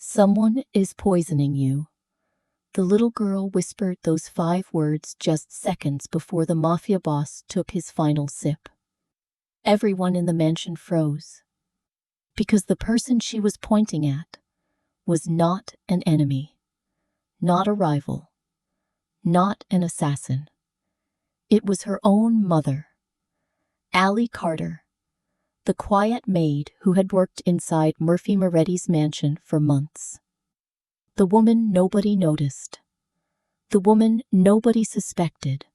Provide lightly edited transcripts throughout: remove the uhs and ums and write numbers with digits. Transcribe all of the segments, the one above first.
Someone is poisoning you. The little girl whispered those 5 words just seconds before the Mafia boss took his final sip. Everyone in the mansion froze. Because the person she was pointing at was not an enemy, not a rival, not an assassin. It was her own mother, Allie Carter, the quiet maid who had worked inside Moretti's mansion for months. The woman nobody noticed. The woman nobody suspected.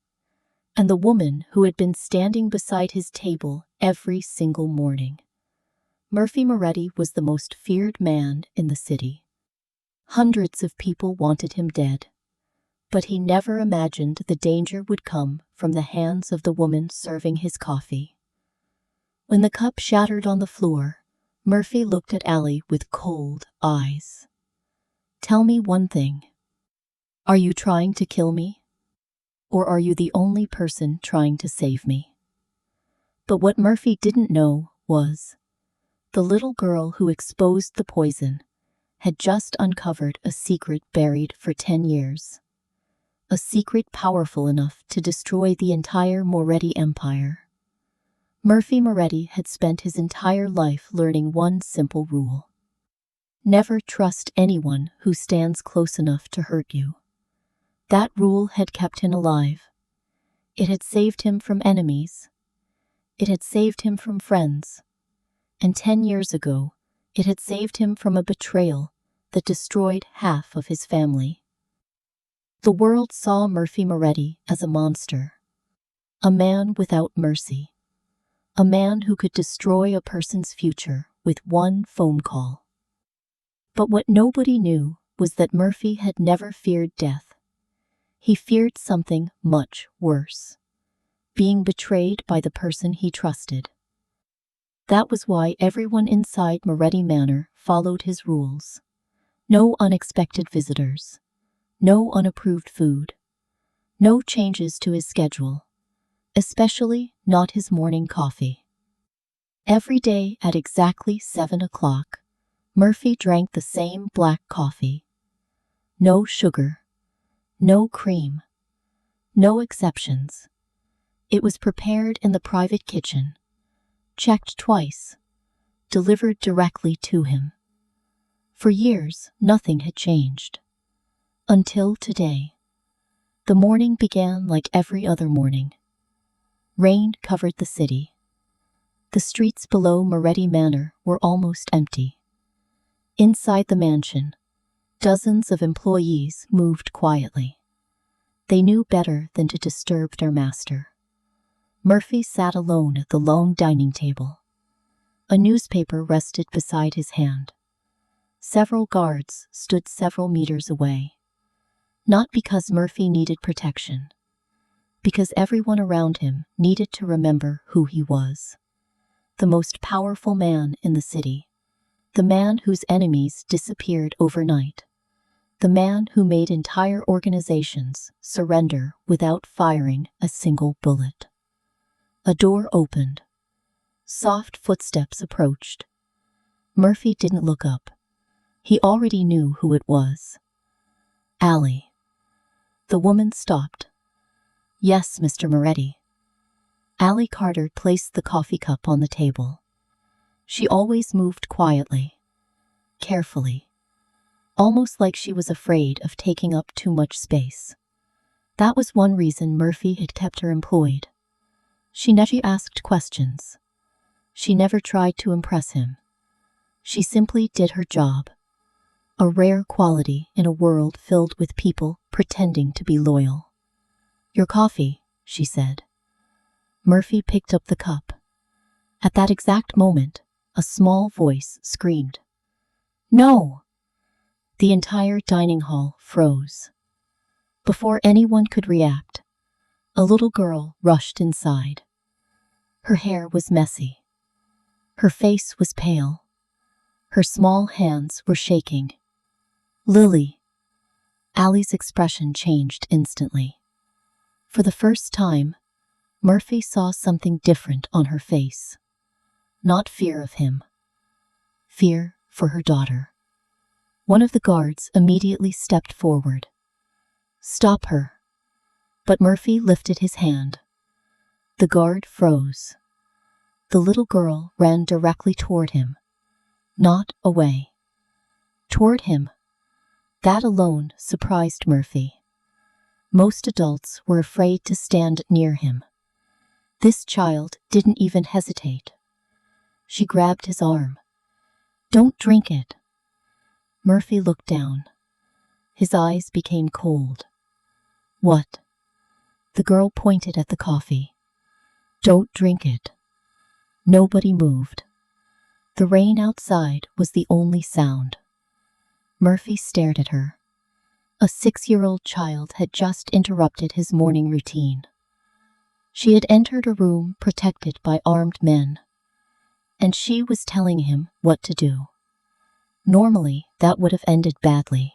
And the woman who had been standing beside his table every single morning. Moretti was the most feared man in the city. Hundreds of people wanted him dead. But he never imagined the danger would come from the hands of the woman serving his coffee. When the cup shattered on the floor, Murphy looked at Allie with cold eyes. "Tell me one thing. Are you trying to kill me? Or are you the only person trying to save me?" But what Murphy didn't know was, the little girl who exposed the poison had just uncovered a secret buried for 10 years. A secret powerful enough to destroy the entire Moretti empire. Moretti had spent his entire life learning one simple rule. Never trust anyone who stands close enough to hurt you. That rule had kept him alive. It had saved him from enemies. It had saved him from friends. And 10 years ago, it had saved him from a betrayal that destroyed half of his family. The world saw Moretti as a monster. A man without mercy. A man who could destroy a person's future with one phone call. But what nobody knew was that Murphy had never feared death. He feared something much worse. Being betrayed by the person he trusted. That was why everyone inside Moretti Manor followed his rules. No unexpected visitors. No unapproved food. No changes to his schedule. Especially not his morning coffee. Every day at exactly 7 o'clock, Murphy drank the same black coffee. No sugar. No cream. No exceptions. It was prepared in the private kitchen. Checked twice. Delivered directly to him. For years, nothing had changed. Until today. The morning began like every other morning. Rain covered the city. The streets below Moretti Manor were almost empty. Inside the mansion, dozens of employees moved quietly. They knew better than to disturb their master. Murphy sat alone at the long dining table. A newspaper rested beside his hand. Several guards stood several meters away. Not because Murphy needed protection. Because everyone around him needed to remember who he was. The most powerful man in the city. The man whose enemies disappeared overnight. The man who made entire organizations surrender without firing a single bullet. A door opened. Soft footsteps approached. Murphy didn't look up. He already knew who it was. Allie. The woman stopped. "Yes, Mr. Moretti." Allie Carter placed the coffee cup on the table. She always moved quietly, carefully, almost like she was afraid of taking up too much space. That was one reason Murphy had kept her employed. She never asked questions. She never tried to impress him. She simply did her job. A rare quality in a world filled with people pretending to be loyal. "Your coffee," she said. Murphy picked up the cup. At that exact moment, a small voice screamed, "No!" The entire dining hall froze. Before anyone could react, a little girl rushed inside. Her hair was messy. Her face was pale. Her small hands were shaking. "Lily." Allie's expression changed instantly. For the first time, Murphy saw something different on her face. Not fear of him. Fear for her daughter. One of the guards immediately stepped forward. "Stop her." But Murphy lifted his hand. The guard froze. The little girl ran directly toward him. Not away. Toward him. That alone surprised Murphy. Most adults were afraid to stand near him. This child didn't even hesitate. She grabbed his arm. "Don't drink it." Murphy looked down. His eyes became cold. "What?" The girl pointed at the coffee. "Don't drink it." Nobody moved. The rain outside was the only sound. Murphy stared at her. A 6-year-old child had just interrupted his morning routine. She had entered a room protected by armed men, and she was telling him what to do. Normally, that would have ended badly,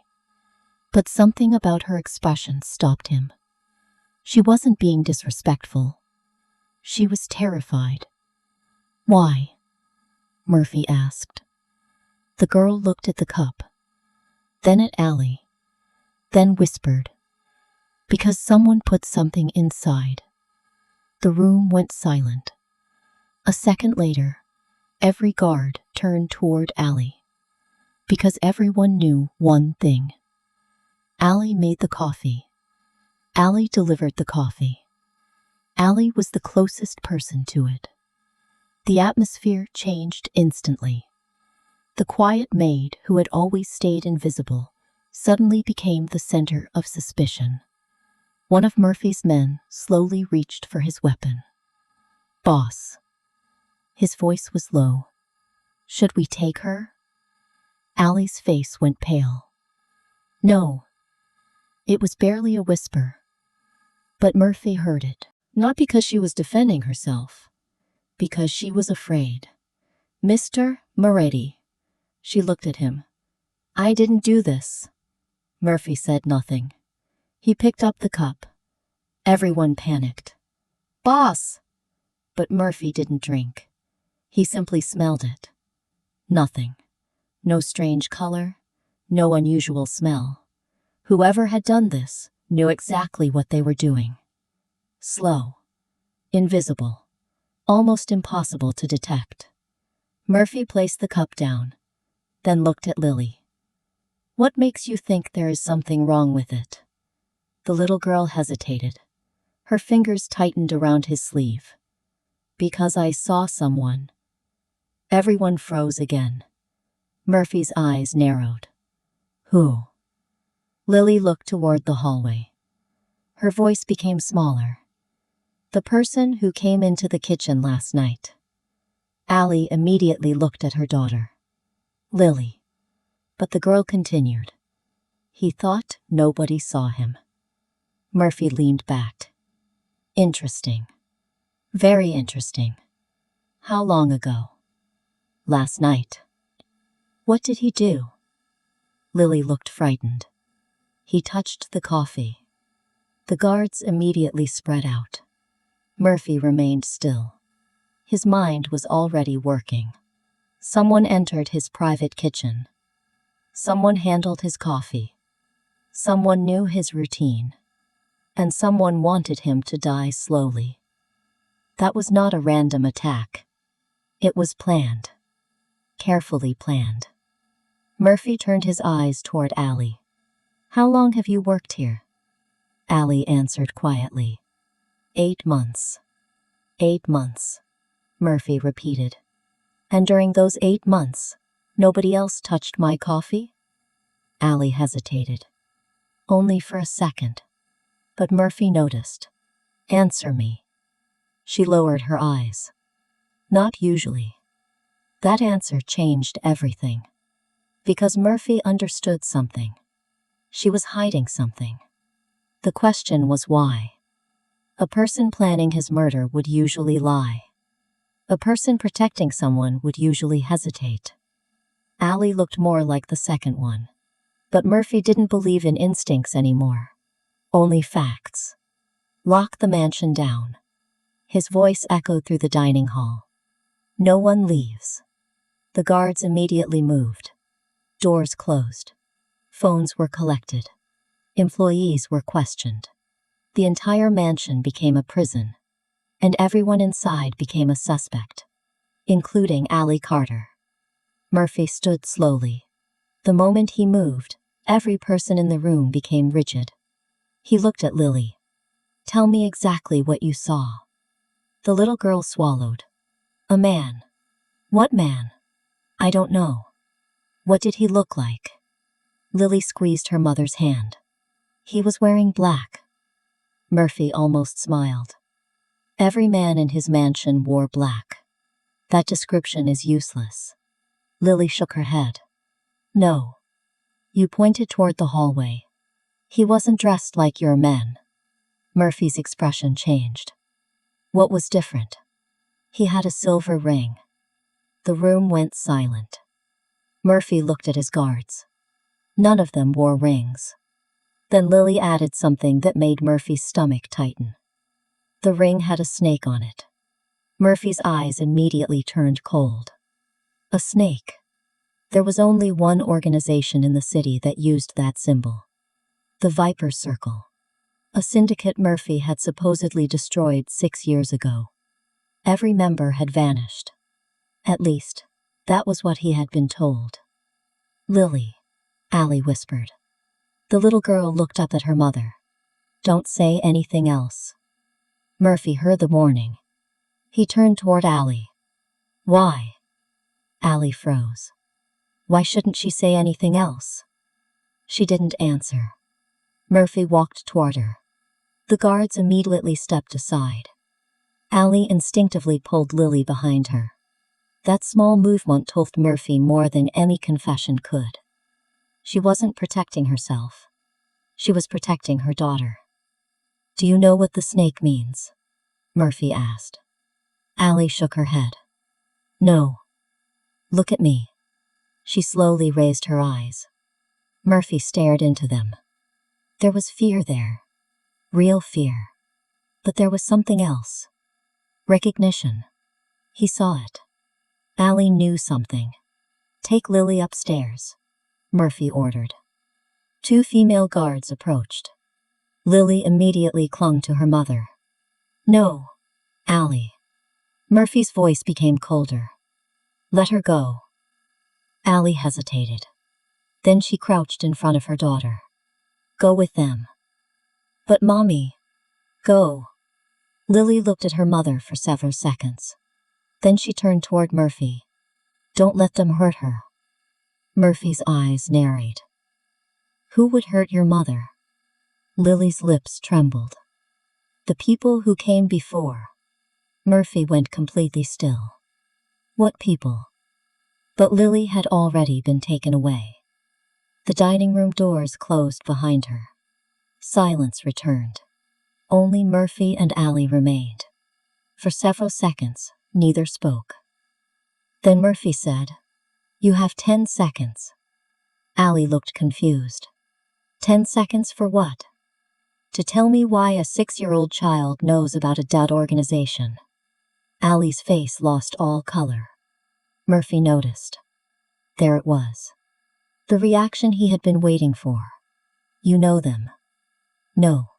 but something about her expression stopped him. She wasn't being disrespectful. She was terrified. "Why?" Murphy asked. The girl looked at the cup, then at Allie, then whispered, "Because someone put something inside." The room went silent. A second later, every guard turned toward Allie, because everyone knew one thing. Allie made the coffee. Allie delivered the coffee. Allie was the closest person to it. The atmosphere changed instantly. The quiet maid who had always stayed invisible suddenly became the center of suspicion. One of Murphy's men slowly reached for his weapon. "Boss." His voice was low. "Should we take her?" Allie's face went pale. "No." It was barely a whisper, but Murphy heard it. Not because she was defending herself, because she was afraid. "Mr. Moretti." She looked at him. "I didn't do this." Murphy said nothing. He picked up the cup. Everyone panicked. "Boss!" But Murphy didn't drink. He simply smelled it. Nothing. No strange color, no unusual smell. Whoever had done this knew exactly what they were doing. Slow. Invisible. Almost impossible to detect. Murphy placed the cup down, then looked at Lily. "What makes you think there is something wrong with it?" The little girl hesitated. Her fingers tightened around his sleeve. "Because I saw someone." Everyone froze again. Murphy's eyes narrowed. "Who?" Lily looked toward the hallway. Her voice became smaller. "The person who came into the kitchen last night." Allie immediately looked at her daughter. "Lily." But the girl continued. "He thought nobody saw him." Murphy leaned back. "Interesting. Very interesting. How long ago?" "Last night." "What did he do?" Lily looked frightened. "He touched the coffee." The guards immediately spread out. Murphy remained still. His mind was already working. Someone entered his private kitchen. Someone handled his coffee. Someone knew his routine. And someone wanted him to die slowly. That was not a random attack. It was planned. Carefully planned. Murphy turned his eyes toward Allie. "How long have you worked here?" Allie answered quietly. 8 months. 8 months, Murphy repeated. "And during those 8 months, nobody else touched my coffee?" Allie hesitated. Only for a second. But Murphy noticed. "Answer me." She lowered her eyes. "Not usually." That answer changed everything. Because Murphy understood something. She was hiding something. The question was why. A person planning his murder would usually lie. A person protecting someone would usually hesitate. Allie looked more like the second one. But Murphy didn't believe in instincts anymore. Only facts. "Lock the mansion down." His voice echoed through the dining hall. "No one leaves." The guards immediately moved. Doors closed. Phones were collected. Employees were questioned. The entire mansion became a prison, and everyone inside became a suspect, including Allie Carter. Murphy stood slowly. The moment he moved, every person in the room became rigid. He looked at Lily. "Tell me exactly what you saw." The little girl swallowed. "A man." "What man?" "I don't know." "What did he look like?" Lily squeezed her mother's hand. "He was wearing black." Murphy almost smiled. "Every man in his mansion wore black. That description is useless." Lily shook her head. "No." You pointed toward the hallway. "He wasn't dressed like your men." Murphy's expression changed. "What was different?" "He had a silver ring." The room went silent. Murphy looked at his guards. None of them wore rings. Then Lily added something that made Murphy's stomach tighten. The ring had a snake on it. Murphy's eyes immediately turned cold. A snake. There was only one organization in the city that used that symbol. The Viper Circle. A syndicate Murphy had supposedly destroyed 6 years ago. Every member had vanished. At least, that was what he had been told. "Lily," Allie whispered. The little girl looked up at her mother. "Don't say anything else." Murphy heard the warning. He turned toward Allie. "Why?" Allie froze. Why shouldn't she say anything else? She didn't answer. Murphy walked toward her. The guards immediately stepped aside. Allie instinctively pulled Lily behind her. That small movement told Murphy more than any confession could. She wasn't protecting herself. She was protecting her daughter. "Do you know what the snake means?" Murphy asked. Allie shook her head. "No." "Look at me." She slowly raised her eyes. Murphy stared into them. There was fear there. Real fear. But there was something else. Recognition. He saw it. Allie knew something. "Take Lily upstairs," Murphy ordered. 2 female guards approached. Lily immediately clung to her mother. "No, Allie." Murphy's voice became colder. "Let her go." Allie hesitated. Then she crouched in front of her daughter. "Go with them." "But Mommy." "Go." Lily looked at her mother for several seconds. Then she turned toward Murphy. "Don't let them hurt her." Murphy's eyes narrowed. "Who would hurt your mother?" Lily's lips trembled. "The people who came before." Murphy went completely still. "What people?" But Lily had already been taken away. The dining room doors closed behind her. Silence returned. Only Murphy and Allie remained. For several seconds, neither spoke. Then Murphy said, "You have 10 seconds." Allie looked confused. 10 seconds for what? To tell me why a 6-year-old child knows about a dead organization. Allie's face lost all color. Murphy noticed. There it was. The reaction he had been waiting for. "You know them." "No."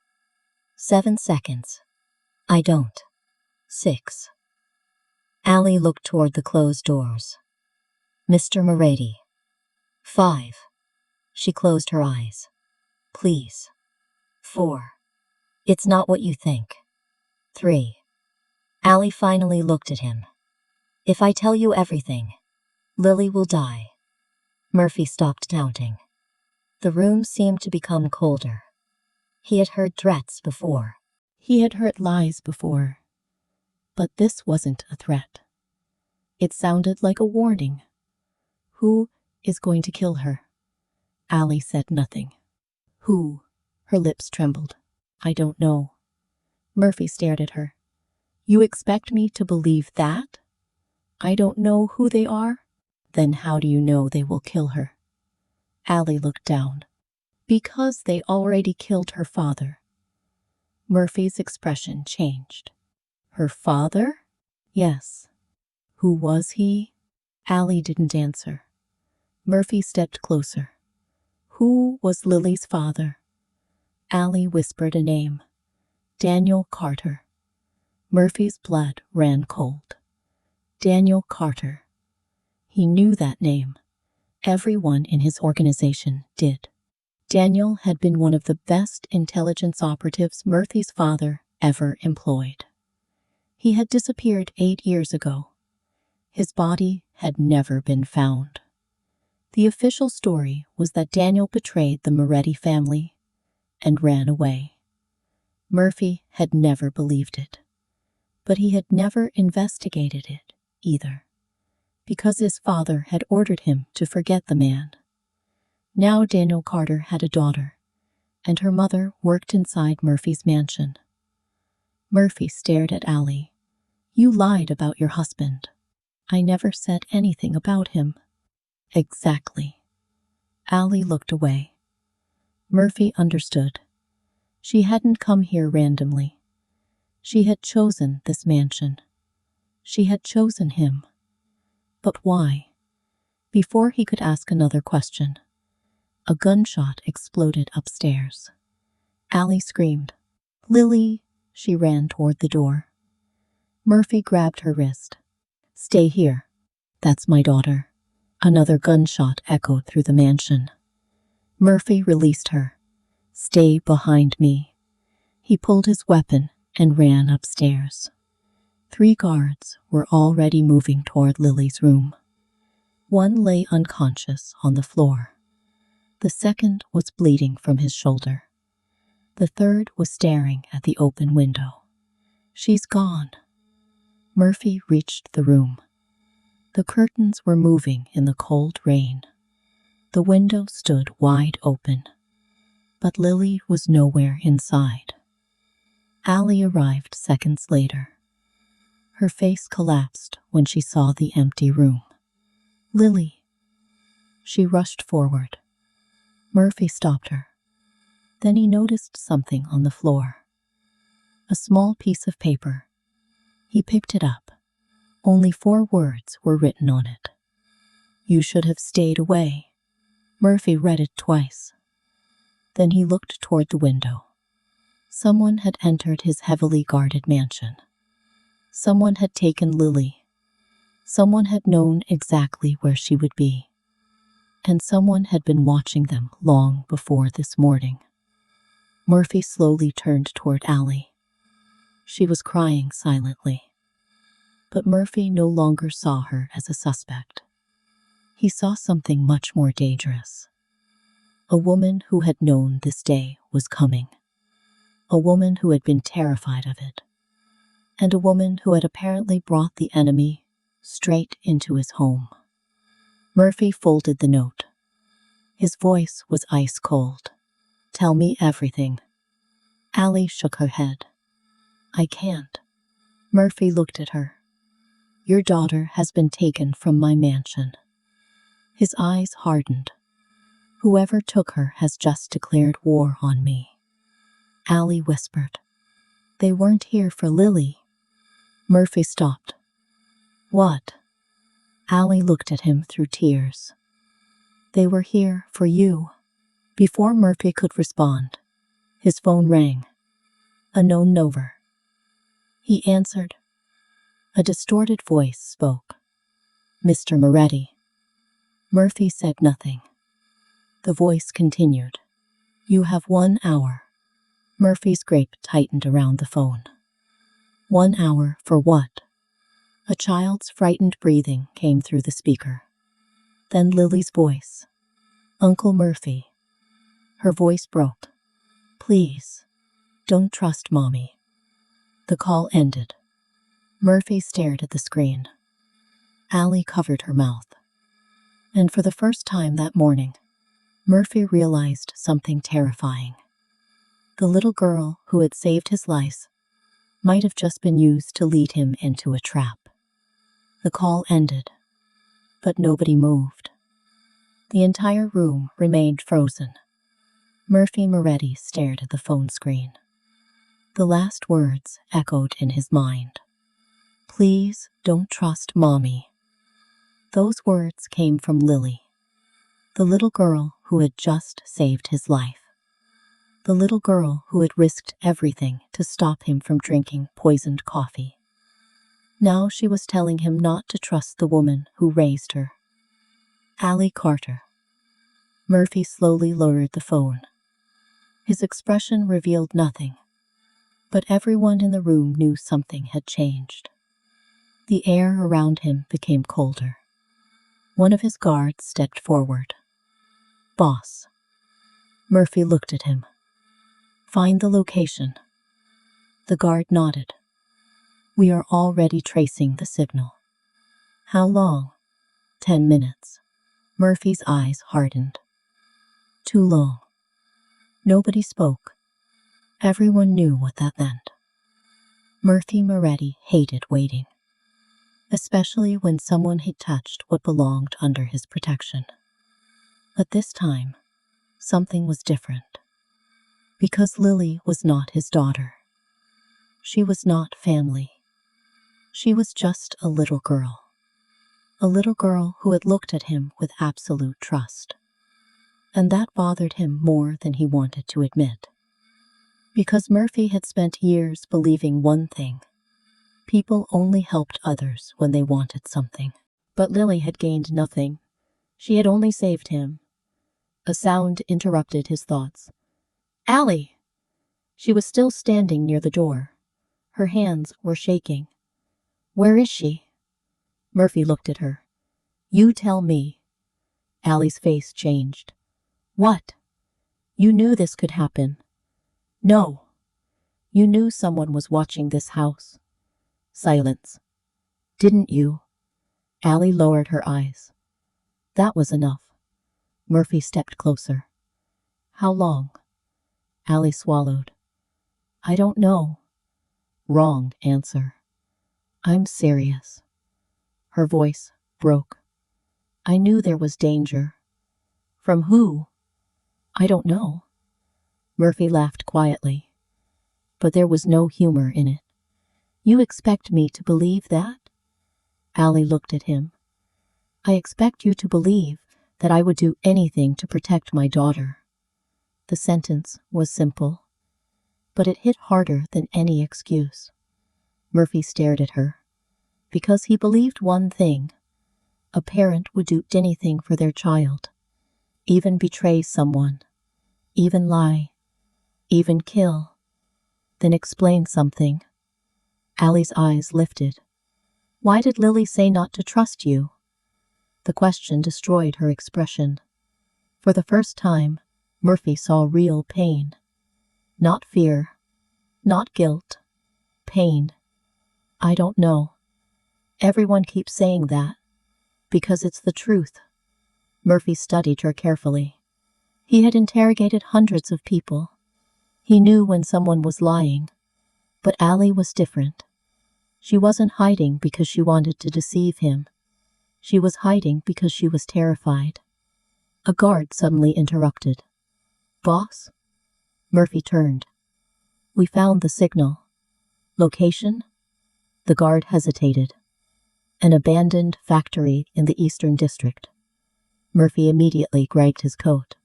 7 seconds. "I don't." 6. Allie looked toward the closed doors. "Mr. Moretti." 5. She closed her eyes. "Please." 4. "It's not what you think." 3. Allie finally looked at him. "If I tell you everything, Lily will die." Murphy stopped counting. The room seemed to become colder. He had heard threats before. He had heard lies before. But this wasn't a threat. It sounded like a warning. "Who is going to kill her?" Allie said nothing. "Who?" Her lips trembled. "I don't know." Murphy stared at her. "You expect me to believe that? I don't know who they are? Then how do you know they will kill her?" Allie looked down. "Because they already killed her father." Murphy's expression changed. "Her father?" "Yes." "Who was he?" Allie didn't answer. Murphy stepped closer. Who was Lily's father? Allie whispered a name. Daniel Carter. Murphy's blood ran cold. Daniel Carter. He knew that name. Everyone in his organization did. Daniel had been one of the best intelligence operatives Murphy's father ever employed. He had disappeared 8 years ago. His body had never been found. The official story was that Daniel betrayed the Moretti family and ran away. Murphy had never believed it, but he had never investigated it either, because his father had ordered him to forget the man. Now Daniel Carter had a daughter, and her mother worked inside Murphy's mansion. Murphy stared at Allie. You lied about your husband. I never said anything about him. Exactly. Allie looked away. Murphy understood. She hadn't come here randomly. She had chosen this mansion. She had chosen him. But why? Before he could ask another question, a gunshot exploded upstairs. Allie screamed. Lily! She ran toward the door. Murphy grabbed her wrist. Stay here. That's my daughter. Another gunshot echoed through the mansion. Murphy released her. Stay behind me. He pulled his weapon and ran upstairs. 3 guards were already moving toward Lily's room. One lay unconscious on the floor. The second was bleeding from his shoulder. The third was staring at the open window. She's gone. Murphy reached the room. The curtains were moving in the cold rain. The window stood wide open, but Lily was nowhere inside. Allie arrived seconds later. Her face collapsed when she saw the empty room. Lily. She rushed forward. Murphy stopped her. Then he noticed something on the floor. A small piece of paper. He picked it up. Only 4 words were written on it. You should have stayed away. Murphy read it twice. Then he looked toward the window. Someone had entered his heavily guarded mansion. Someone had taken Lily. Someone had known exactly where she would be. And someone had been watching them long before this morning. Murphy slowly turned toward Allie. She was crying silently. But Murphy no longer saw her as a suspect. He saw something much more dangerous. A woman who had known this day was coming. A woman who had been terrified of it. And a woman who had apparently brought the enemy straight into his home. Murphy folded the note. His voice was ice cold. Tell me everything. Allie shook her head. I can't. Murphy looked at her. Your daughter has been taken from my mansion. His eyes hardened. Whoever took her has just declared war on me. Allie whispered. They weren't here for Lily. Murphy stopped. What? Allie looked at him through tears. They were here for you. Before Murphy could respond, his phone rang. A known number. He answered. A distorted voice spoke. Mr. Moretti. Murphy said nothing. The voice continued. You have 1 hour. Murphy's grip tightened around the phone. 1 hour for what? A child's frightened breathing came through the speaker. Then Lily's voice. Uncle Murphy. Her voice broke. Please, don't trust Mommy. The call ended. Murphy stared at the screen. Allie covered her mouth. And for the first time that morning, Murphy realized something terrifying. The little girl who had saved his life might have just been used to lead him into a trap. The call ended, but nobody moved. The entire room remained frozen. Murphy Moretti stared at the phone screen. The last words echoed in his mind. Please don't trust Mommy. Those words came from Lily, the little girl who had just saved his life. The little girl who had risked everything to stop him from drinking poisoned coffee. Now she was telling him not to trust the woman who raised her. Allie Carter. Murphy slowly lowered the phone. His expression revealed nothing, but everyone in the room knew something had changed. The air around him became colder. One of his guards stepped forward. "Boss." Murphy looked at him. "Find the location." The guard nodded. "We are already tracing the signal." "How long?" 10 minutes. Murphy's eyes hardened. "Too long." Nobody spoke. Everyone knew what that meant. Moretti hated waiting, especially when someone had touched what belonged under his protection. But this time, something was different. Because Lily was not his daughter. She was not family. She was just a little girl. A little girl who had looked at him with absolute trust. And that bothered him more than he wanted to admit. Because Murphy had spent years believing one thing. People only helped others when they wanted something. But Lily had gained nothing. She had only saved him. A sound interrupted his thoughts. "Allie!" She was still standing near the door. Her hands were shaking. "Where is she?" Murphy looked at her. "You tell me." Allie's face changed. "What? You knew this could happen." "No. You knew someone was watching this house." Silence. "Didn't you?" Allie lowered her eyes. That was enough. Murphy stepped closer. "How long?" Allie swallowed. "I don't know." "Wrong answer." "I'm serious." Her voice broke. "I knew there was danger." "From who?" "I don't know." Murphy laughed quietly. But there was no humor in it. "You expect me to believe that?" Allie looked at him. "I expect you to believe that I would do anything to protect my daughter." The sentence was simple, but it hit harder than any excuse. Murphy stared at her. Because he believed one thing. A parent would do anything for their child. Even betray someone. Even lie. Even kill. Then explain something. Allie's eyes lifted. "Why did Lily say not to trust you?" The question destroyed her expression. For the first time, Murphy saw real pain. Not fear. Not guilt. Pain. "I don't know. Everyone keeps saying that. Because it's the truth." Murphy studied her carefully. He had interrogated hundreds of people. He knew when someone was lying. But Allie was different. She wasn't hiding because she wanted to deceive him. She was hiding because she was terrified. A guard suddenly interrupted. "Boss?" Murphy turned. "We found the signal." "Location?" The guard hesitated. "An abandoned factory in the Eastern District." Murphy immediately grabbed his coat.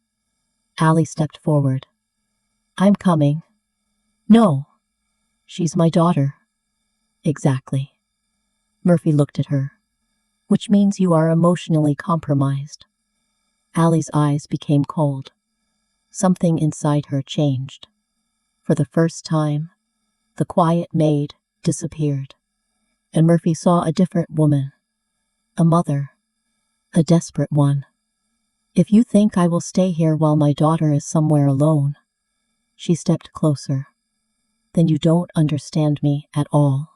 Allie stepped forward. "I'm coming." "No." "She's my daughter." "Exactly." Murphy looked at her. "Which means you are emotionally compromised." Allie's eyes became cold. Something inside her changed. For the first time, the quiet maid disappeared, and Murphy saw a different woman. A mother. A desperate one. "If you think I will stay here while my daughter is somewhere alone," she stepped closer, "then you don't understand me at all."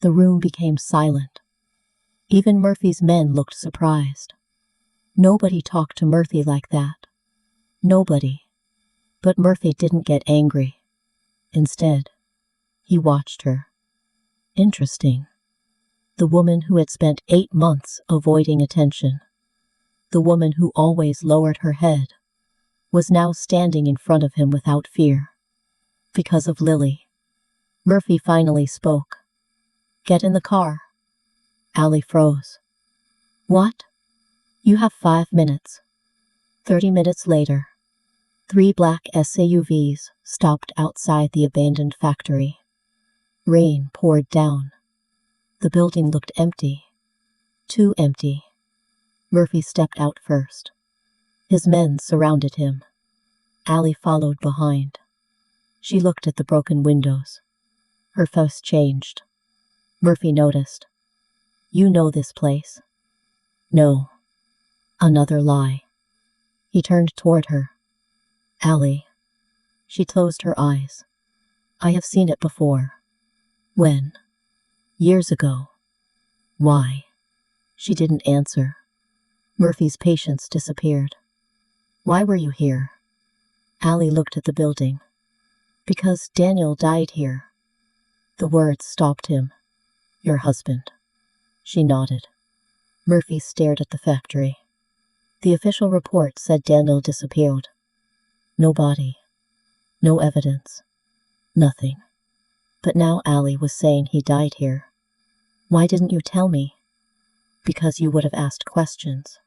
The room became silent. Even Murphy's men looked surprised. Nobody talked to Murphy like that. Nobody. But Murphy didn't get angry. Instead, he watched her. Interesting. The woman who had spent 8 months avoiding attention, the woman who always lowered her head, was now standing in front of him without fear. Because of Lily. Murphy finally spoke. "Get in the car." Allie froze. "What?" "You have 5 minutes." 30 minutes later, 3 black SUVs stopped outside the abandoned factory. Rain poured down. The building looked empty. Too empty. Murphy stepped out first. His men surrounded him. Allie followed behind. She looked at the broken windows. Her face changed. Murphy noticed. "You know this place?" "No." Another lie. He turned toward her. "Allie." She closed her eyes. "I have seen it before." "When?" "Years ago." "Why?" She didn't answer. Murphy's patience disappeared. "Why were you here?" Allie looked at the building. "Because Daniel died here." The words stopped him. "Your husband." She nodded. Murphy stared at the factory. The official report said Daniel disappeared. No body. No evidence. Nothing. But now Allie was saying he died here. "Why didn't you tell me?" "Because you would have asked questions."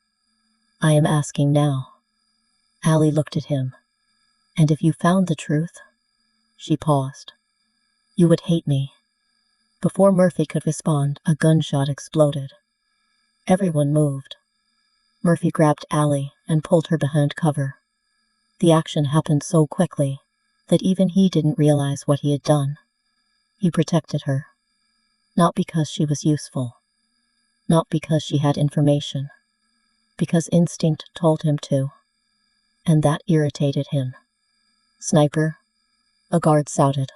"I am asking now." Allie looked at him. "And if you found the truth?" She paused. "You would hate me." Before Murphy could respond, a gunshot exploded. Everyone moved. Murphy grabbed Allie and pulled her behind cover. The action happened so quickly that even he didn't realize what he had done. He protected her. Not because she was useful. Not because she had information. Because instinct told him to. And that irritated him. "Sniper!" a guard shouted.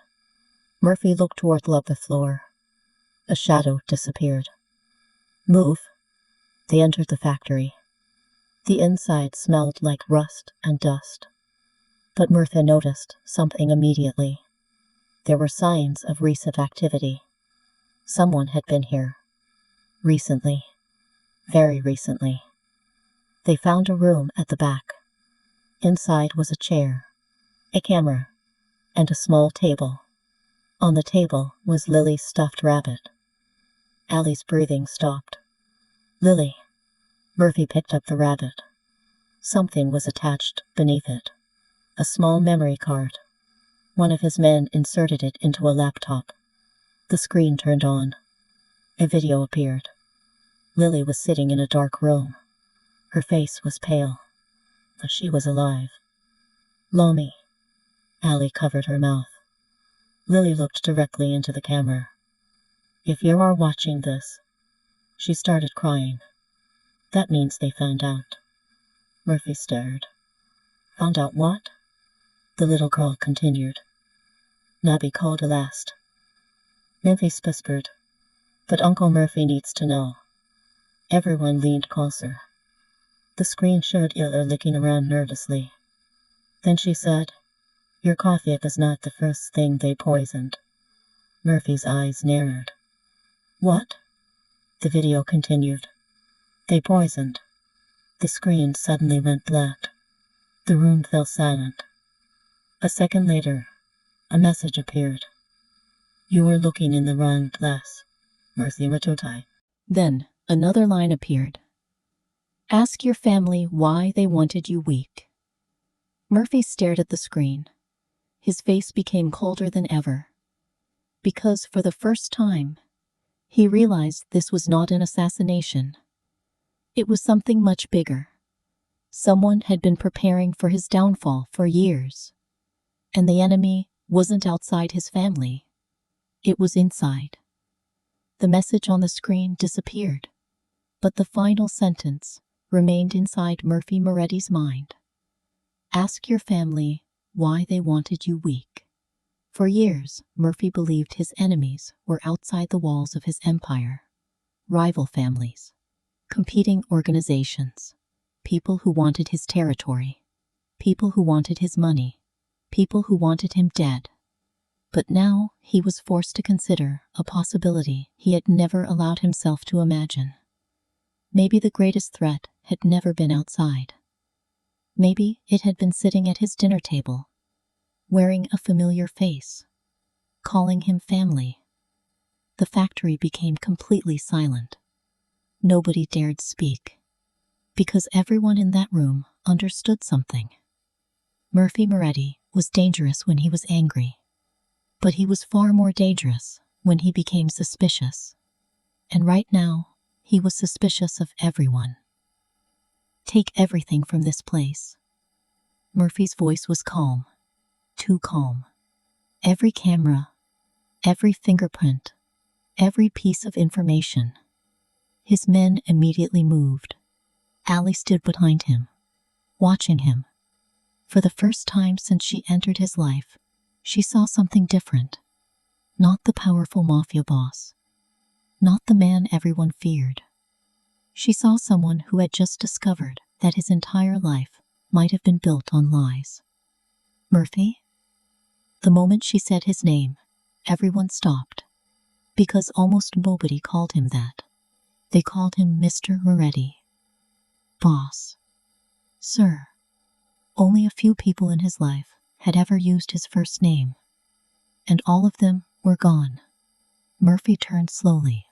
Murphy looked toward the floor. A shadow disappeared. "Move." They entered the factory. The inside smelled like rust and dust. But Murphy noticed something immediately. There were signs of recent activity. Someone had been here. Recently. Very recently. They found a room at the back. Inside was a chair, a camera, and a small table. On the table was Lily's stuffed rabbit. Allie's breathing stopped. "Lily." Murphy picked up the rabbit. Something was attached beneath it. A small memory card. One of his men inserted it into a laptop. The screen turned on. A video appeared. Lily was sitting in a dark room. Her face was pale, but she was alive. "Lomi." Allie covered her mouth. Lily looked directly into the camera. "If you are watching this." She started crying. "That means they found out." Murphy stared. "Found out what?" The little girl continued. "Nabi called last." Memphis whispered. "But Uncle Murphy needs to know." Everyone leaned closer. The screen showed Illa licking around nervously. Then she said, "Your coffee was not the first thing they poisoned." Murphy's eyes narrowed. "What?" The video continued. "They poisoned." The screen suddenly went black. The room fell silent. A second later, a message appeared. "You were looking in the wrong place, Murphy Matotai." Then another line appeared. "Ask your family why they wanted you weak." Murphy stared at the screen. His face became colder than ever. Because for the first time, he realized this was not an assassination. It was something much bigger. Someone had been preparing for his downfall for years. And the enemy wasn't outside his family. It was inside. The message on the screen disappeared, but the final sentence remained inside Murphy Moretti's mind. Ask your family why they wanted you weak. For years, Murphy believed his enemies were outside the walls of his empire. Rival families, competing organizations, people who wanted his territory, people who wanted his money, people who wanted him dead. But now he was forced to consider a possibility he had never allowed himself to imagine. Maybe the greatest threat had never been outside. Maybe it had been sitting at his dinner table, wearing a familiar face, calling him family. The factory became completely silent. Nobody dared speak, because everyone in that room understood something. Murphy Moretti was dangerous when he was angry, but he was far more dangerous when he became suspicious. And right now, he was suspicious of everyone. Take everything from this place. Murphy's voice was calm, too calm. Every camera, every fingerprint, every piece of information. His men immediately moved. Allie stood behind him, watching him. For the first time since she entered his life, she saw something different. Not the powerful mafia boss. Not the man everyone feared. She saw someone who had just discovered that his entire life might have been built on lies. Murphy? The moment she said his name, everyone stopped. Because almost nobody called him that. They called him Mr. Moretti. Boss. Sir. Only a few people in his life had ever used his first name. And all of them were gone. Murphy turned slowly.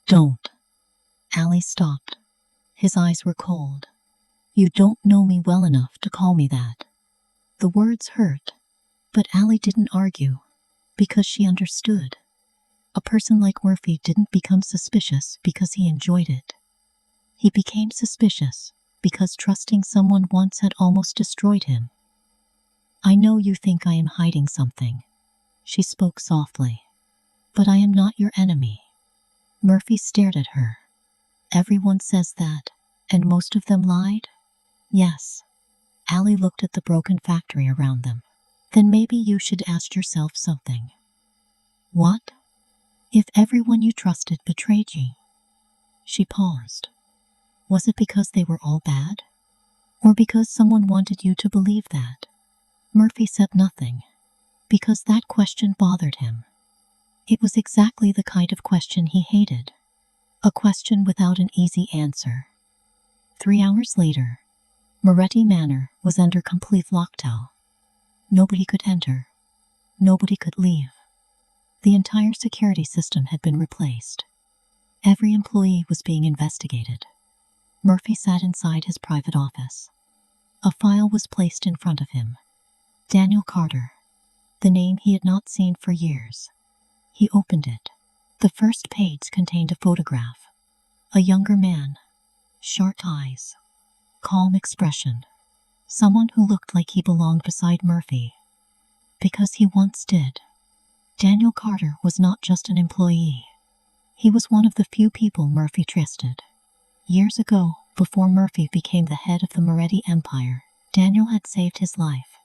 Don't. Allie stopped. His eyes were cold. You don't know me well enough to call me that. The words hurt, but Allie didn't argue, because she understood. A person like Murphy didn't become suspicious because he enjoyed it. He became suspicious because trusting someone once had almost destroyed him. I know you think I am hiding something, she spoke softly. But I am not your enemy. Murphy stared at her. Everyone says that, and most of them lied? Yes. Allie looked at the broken factory around them. Then maybe you should ask yourself something. What? If everyone you trusted betrayed you? She paused. Was it because they were all bad? Or because someone wanted you to believe that? Murphy said nothing, because that question bothered him. It was exactly the kind of question he hated. A question without an easy answer. 3 hours later, Moretti Manor was under complete lockdown. Nobody could enter. Nobody could leave. The entire security system had been replaced. Every employee was being investigated. Murphy sat inside his private office. A file was placed in front of him. Daniel Carter. The name he had not seen for years. He opened it. The first page contained a photograph. A younger man. Sharp eyes. Calm expression. Someone who looked like he belonged beside Murphy. Because he once did. Daniel Carter was not just an employee. He was one of the few people Murphy trusted. Years ago, before Murphy became the head of the Moretti Empire, Daniel had saved his life.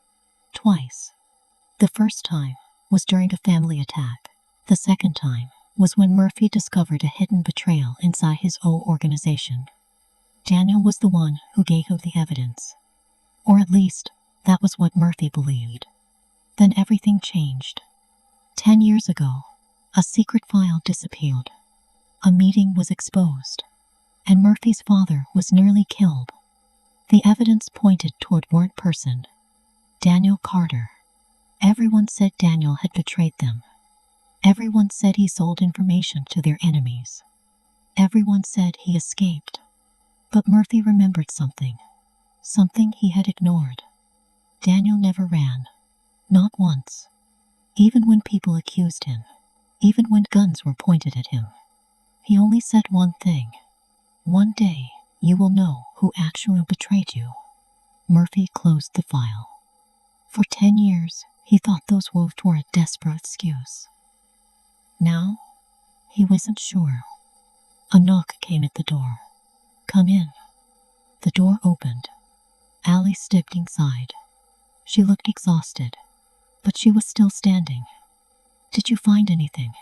Twice. The first time was during a family attack. The second time was when Murphy discovered a hidden betrayal inside his own organization. Daniel was the one who gave him the evidence. Or at least, that was what Murphy believed. Then everything changed. 10 years ago, a secret file disappeared. A meeting was exposed, and Murphy's father was nearly killed. The evidence pointed toward one person, Daniel Carter. Everyone said Daniel had betrayed them. Everyone said he sold information to their enemies. Everyone said he escaped. But Murphy remembered something. Something he had ignored. Daniel never ran. Not once. Even when people accused him. Even when guns were pointed at him. He only said one thing. One day, you will know who actually betrayed you. Murphy closed the file. For 10 years, he thought those words were a desperate excuse. Now, he wasn't sure. A knock came at the door. Come in. The door opened. Allie stepped inside. She looked exhausted, but she was still standing. Did you find anything?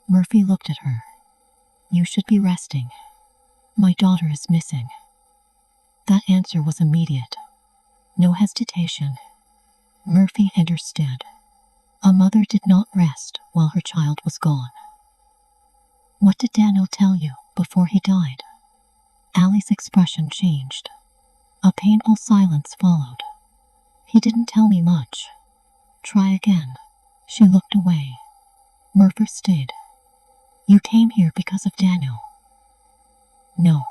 Murphy looked at her. You should be resting. My daughter is missing. That answer was immediate. No hesitation. Murphy understood. A mother did not rest while her child was gone. What did Daniel tell you before he died? Allie's expression changed. A painful silence followed. He didn't tell me much. Try again. She looked away. Murphy stayed. You came here because of Daniel. No.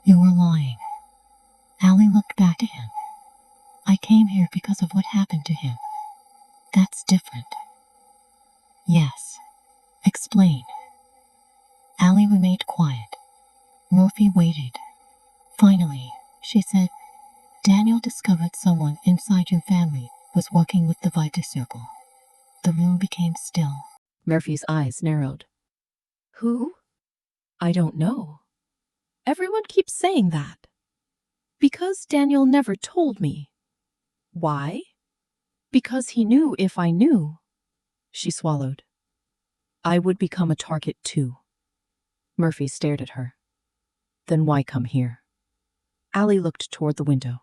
You were lying. Allie looked back at him. I came here because of what happened to him. That's different. Yes. Explain. Allie remained quiet. Murphy waited. Finally, she said, Daniel discovered someone inside your family was working with the Vita Circle. The room became still. Murphy's eyes narrowed. Who? I don't know. Everyone keeps saying that. Because Daniel never told me. Why? Because he knew if I knew. She swallowed. I would become a target too. Murphy stared at her. Then why come here? Allie looked toward the window.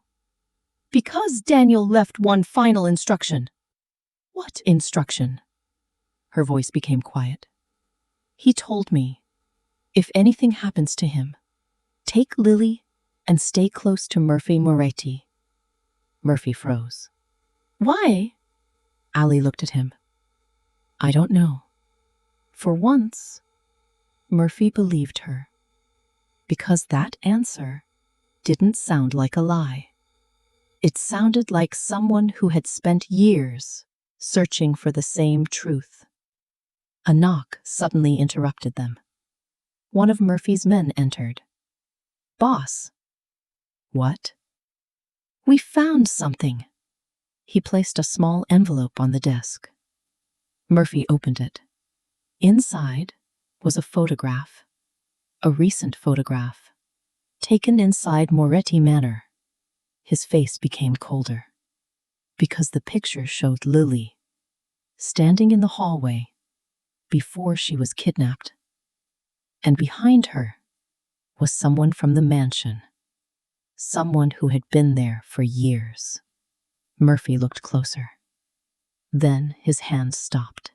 Because Daniel left one final instruction. What instruction? Her voice became quiet. He told me, if anything happens to him, take Lily and stay close to Moretti. Murphy froze. Why? Allie looked at him. I don't know. For once, Murphy believed her. Because that answer didn't sound like a lie. It sounded like someone who had spent years searching for the same truth. A knock suddenly interrupted them. One of Murphy's men entered. Boss. What? We found something. He placed a small envelope on the desk. Murphy opened it. Inside was a photograph. A recent photograph. Taken inside Moretti Manor. His face became colder. Because the picture showed Lily, standing in the hallway, before she was kidnapped. And behind her was someone from the mansion. Someone who had been there for years. Murphy looked closer. Then his hands stopped.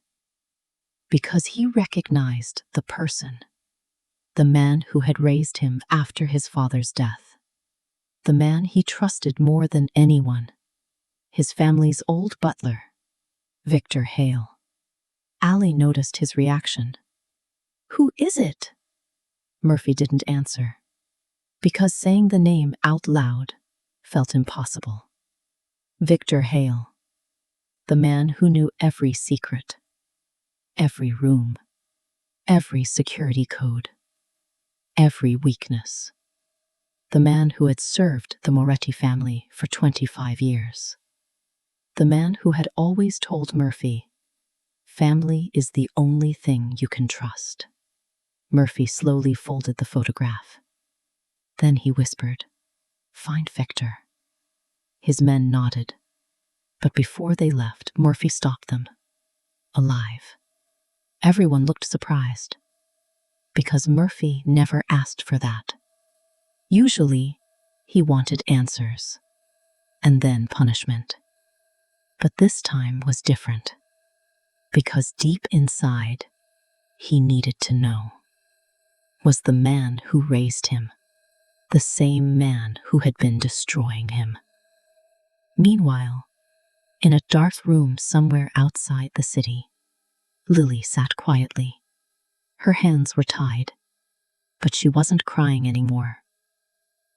Because he recognized the person. The man who had raised him after his father's death. The man he trusted more than anyone. His family's old butler, Victor Hale. Allie noticed his reaction. Who is it? Murphy didn't answer. Because saying the name out loud felt impossible. Victor Hale. The man who knew every secret. Every room. Every security code. Every weakness. The man who had served the Moretti family for 25 years. The man who had always told Murphy, family is the only thing you can trust. Murphy slowly folded the photograph. Then he whispered, Find Victor. His men nodded. But before they left, Murphy stopped them. Alive. Everyone looked surprised. Because Murphy never asked for that. Usually, he wanted answers. And then punishment. But this time was different. Because deep inside, he needed to know. Was the man who raised him the same man who had been destroying him? Meanwhile, in a dark room somewhere outside the city, Lily sat quietly. Her hands were tied, but she wasn't crying anymore.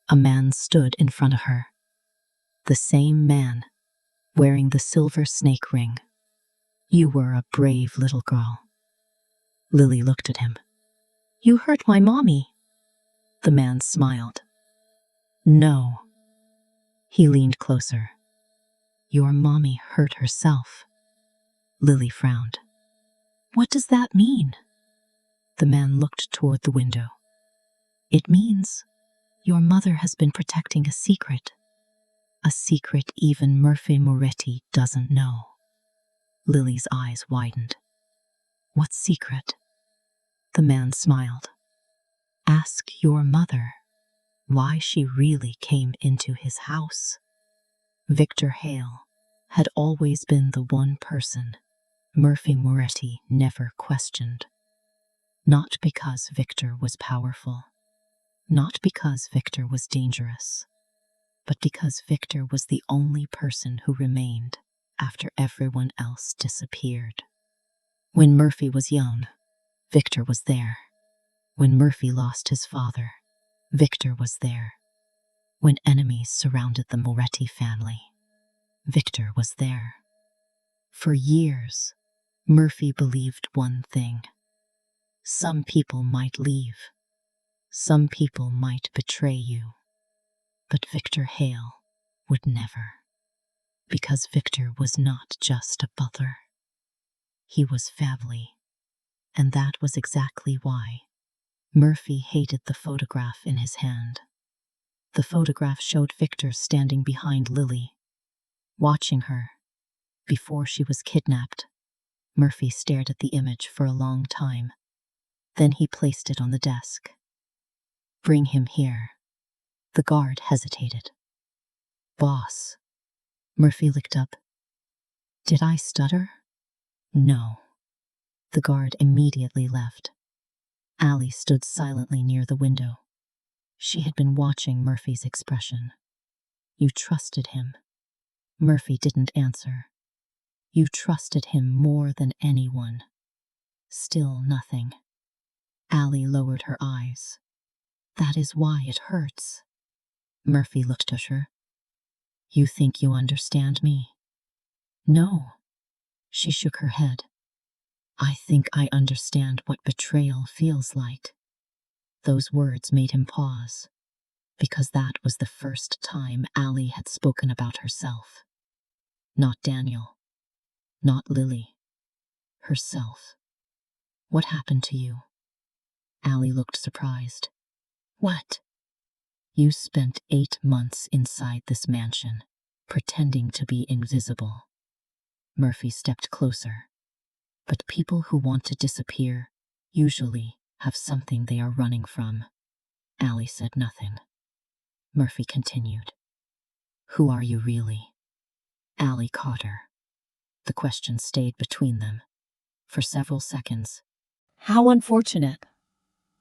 A man stood in front of her. The same man, wearing the silver snake ring. You were a brave little girl. Lily looked at him. You hurt my mommy. The man smiled. No. He leaned closer. Your mommy hurt herself. Lily frowned. What does that mean? The man looked toward the window. It means your mother has been protecting a secret. A secret even Murphy Moretti doesn't know. Lily's eyes widened. What secret? The man smiled. Ask your mother why she really came into his house. Victor Hale had always been the one person Murphy Moretti never questioned. Not because Victor was powerful, not because Victor was dangerous, but because Victor was the only person who remained after everyone else disappeared. When Murphy was young, Victor was there. When Murphy lost his father, Victor was there. When enemies surrounded the Moretti family, Victor was there. For years, Murphy believed one thing. Some people might leave. Some people might betray you. But Victor Hale would never. Because Victor was not just a butler. He was family. And that was exactly why Murphy hated the photograph in his hand. The photograph showed Victor standing behind Lily, watching her. Before she was kidnapped, Murphy stared at the image for a long time. Then he placed it on the desk. "Bring him here." The guard hesitated. "Boss." Murphy looked up. "Did I stutter?" "No." The guard immediately left. Allie stood silently near the window. She had been watching Murphy's expression. "You trusted him." Murphy didn't answer. "You trusted him more than anyone." Still nothing. Allie lowered her eyes. "That is why it hurts." Murphy looked at her. "You think you understand me?" "No." She shook her head. "I think I understand what betrayal feels like." Those words made him pause, because that was the first time Allie had spoken about herself. Not Daniel. Not Lily. Herself. "What happened to you?" Allie looked surprised. "What?" "You spent 8 months inside this mansion, pretending to be invisible." Murphy stepped closer. "But people who want to disappear usually have something they are running from." Allie said nothing. Murphy continued. "Who are you really?" "Allie Carter." The question stayed between them for several seconds. How unfortunate.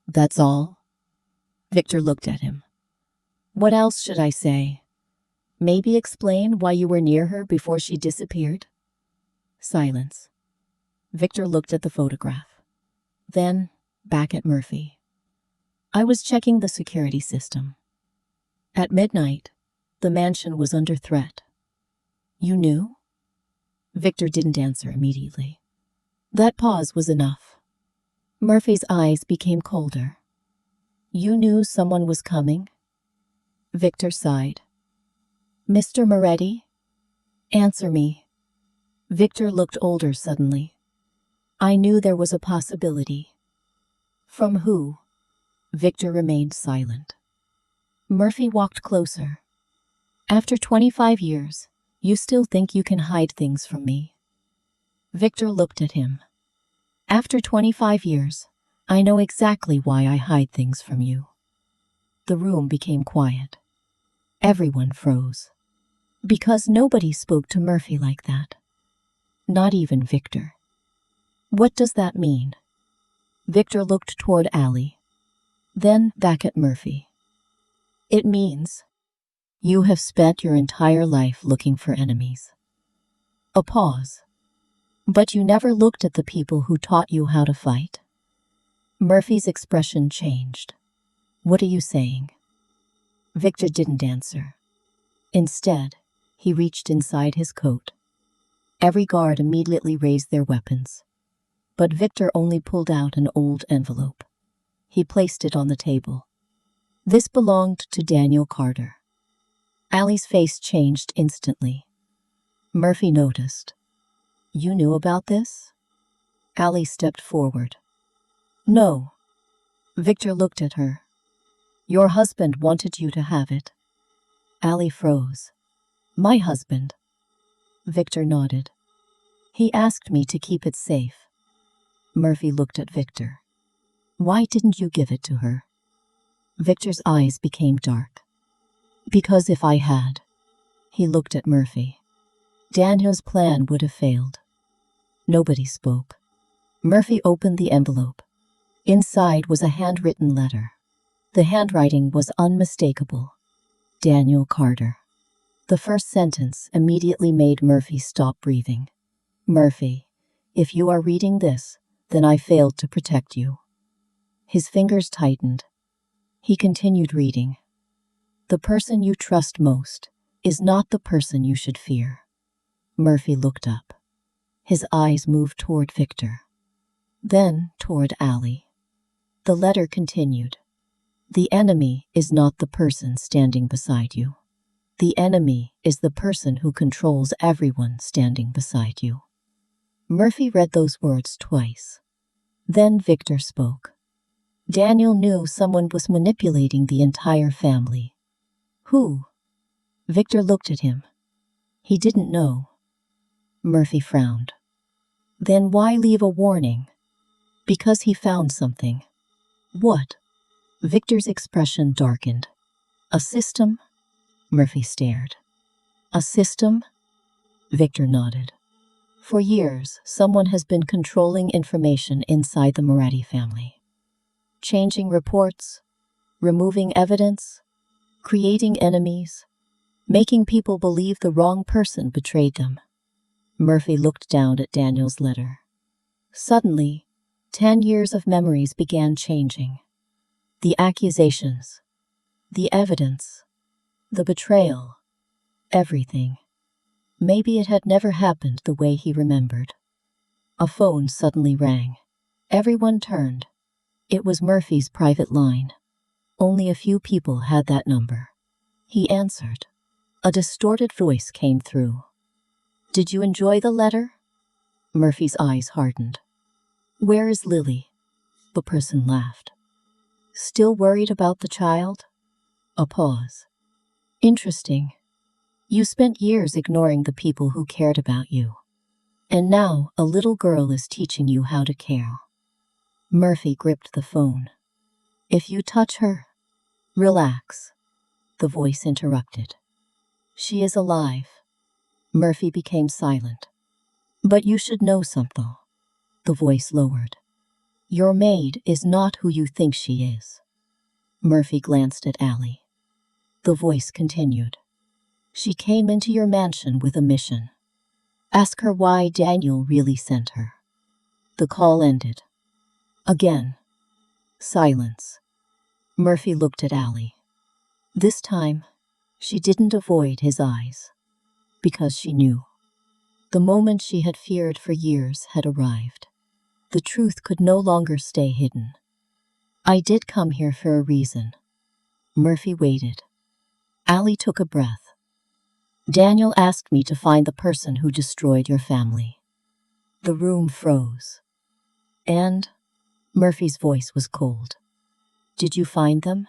That's all. Victor looked at him. What else should I say? Maybe explain why you were near her before she disappeared? Silence. Victor looked at the photograph. Then, back at Murphy. "I was checking the security system. At midnight, the mansion was under threat. You knew?" Victor didn't answer immediately. That pause was enough. Murphy's eyes became colder. "You knew someone was coming?" Victor sighed. "Mr. Moretti? Answer me." Victor looked older suddenly. "I knew there was a possibility." "From who?" Victor remained silent. Murphy walked closer. "After 25 years, you still think you can hide things from me?" Victor looked at him. "After 25 years, I know exactly why I hide things from you." The room became quiet. Everyone froze. Because nobody spoke to Murphy like that. Not even Victor. "What does that mean?" Victor looked toward Allie, then back at Murphy. "It means you have spent your entire life looking for enemies." A pause. "But you never looked at the people who taught you how to fight." Murphy's expression changed. "What are you saying?" Victor didn't answer. Instead, he reached inside his coat. Every guard immediately raised their weapons. But Victor only pulled out an old envelope. He placed it on the table. This belonged to Daniel Carter. Allie's face changed instantly. Murphy noticed. "You knew about this?" Allie stepped forward. "No." Victor looked at her. "Your husband wanted you to have it." Allie froze. "My husband?" Victor nodded. "He asked me to keep it safe." Murphy looked at Victor. "Why didn't you give it to her?" Victor's eyes became dark. "Because if I had..." He looked at Murphy. "Daniel's plan would have failed." Nobody spoke. Murphy opened the envelope. Inside was a handwritten letter. The handwriting was unmistakable. Daniel Carter. The first sentence immediately made Murphy stop breathing. "Murphy, if you are reading this, then I failed to protect you." His fingers tightened. He continued reading. The person you trust most is not the person you should fear. Murphy looked up. His eyes moved toward Victor, then toward Allie. The letter continued. The enemy is not the person standing beside you. The enemy is the person who controls everyone standing beside you. Murphy read those words twice. Then Victor spoke. Daniel knew someone was manipulating the entire family. Who? Victor looked at him. He didn't know. Murphy frowned. Then why leave a warning? Because he found something. What? Victor's expression darkened. A system? Murphy stared. A system? Victor nodded. For years, someone has been controlling information inside the Moretti family. Changing reports, removing evidence, creating enemies, making people believe the wrong person betrayed them. Murphy looked down at Daniel's letter. Suddenly, 10 years of memories began changing. The accusations, the evidence, the betrayal, everything. Maybe it had never happened the way he remembered. A phone suddenly rang. Everyone turned. It was Murphy's private line. Only a few people had that number. He answered. A distorted voice came through. Did you enjoy the letter? Murphy's eyes hardened. Where is Lily? The person laughed. Still worried about the child? A pause. Interesting. You spent years ignoring the people who cared about you. And now a little girl is teaching you how to care. Murphy gripped the phone. If you touch her, relax. The voice interrupted. She is alive. Murphy became silent. But you should know something. The voice lowered. Your maid is not who you think she is. Murphy glanced at Allie. The voice continued. She came into your mansion with a mission. Ask her why Daniel really sent her. The call ended. Again. Silence. Murphy looked at Allie. This time, she didn't avoid his eyes. Because she knew. The moment she had feared for years had arrived. The truth could no longer stay hidden. I did come here for a reason. Murphy waited. Allie took a breath. Daniel asked me to find the person who destroyed your family. The room froze. And? Murphy's voice was cold. Did you find them?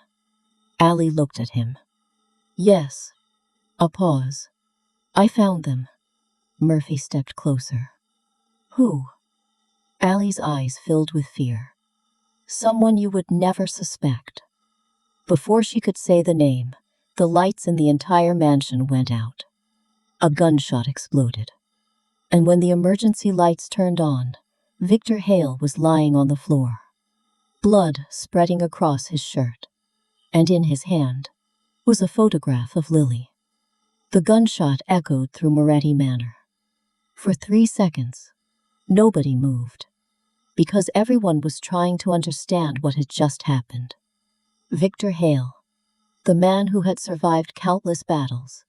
Allie looked at him. Yes. A pause. I found them. Murphy stepped closer. Who? Allie's eyes filled with fear. Someone you would never suspect. Before she could say the name, the lights in the entire mansion went out. A gunshot exploded. And when the emergency lights turned on, Victor Hale was lying on the floor. Blood spreading across his shirt. And in his hand was a photograph of Lily. The gunshot echoed through Moretti Manor. For 3 seconds, nobody moved. Because everyone was trying to understand what had just happened. Victor Hale, the man who had survived countless battles,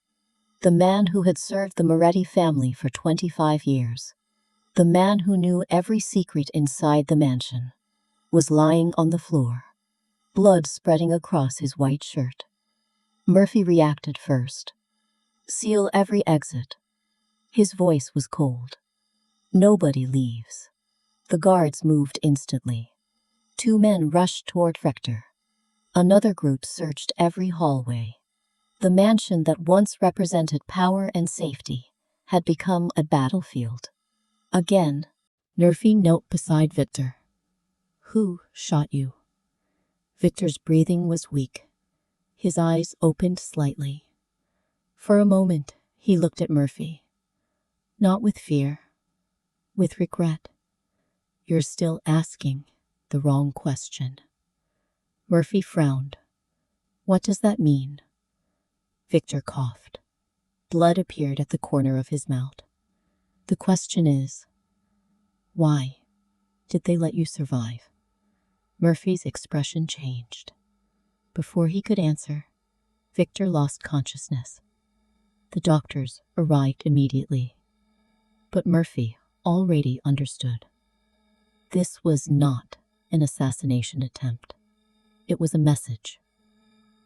the man who had served the Moretti family for 25 years, the man who knew every secret inside the mansion, was lying on the floor, blood spreading across his white shirt. Murphy reacted first. Seal every exit. His voice was cold. Nobody leaves. The guards moved instantly. 2 men rushed toward Rector. Another group searched every hallway. The mansion that once represented power and safety had become a battlefield. Again, Murphy knelt beside Victor. Who shot you? Victor's breathing was weak. His eyes opened slightly. For a moment, he looked at Murphy. Not with fear, with regret. You're still asking the wrong question. Murphy frowned. What does that mean? Victor coughed. Blood appeared at the corner of his mouth. The question is, why did they let you survive? Murphy's expression changed. Before he could answer, Victor lost consciousness. The doctors arrived immediately. But Murphy already understood. This was not an assassination attempt. It was a message.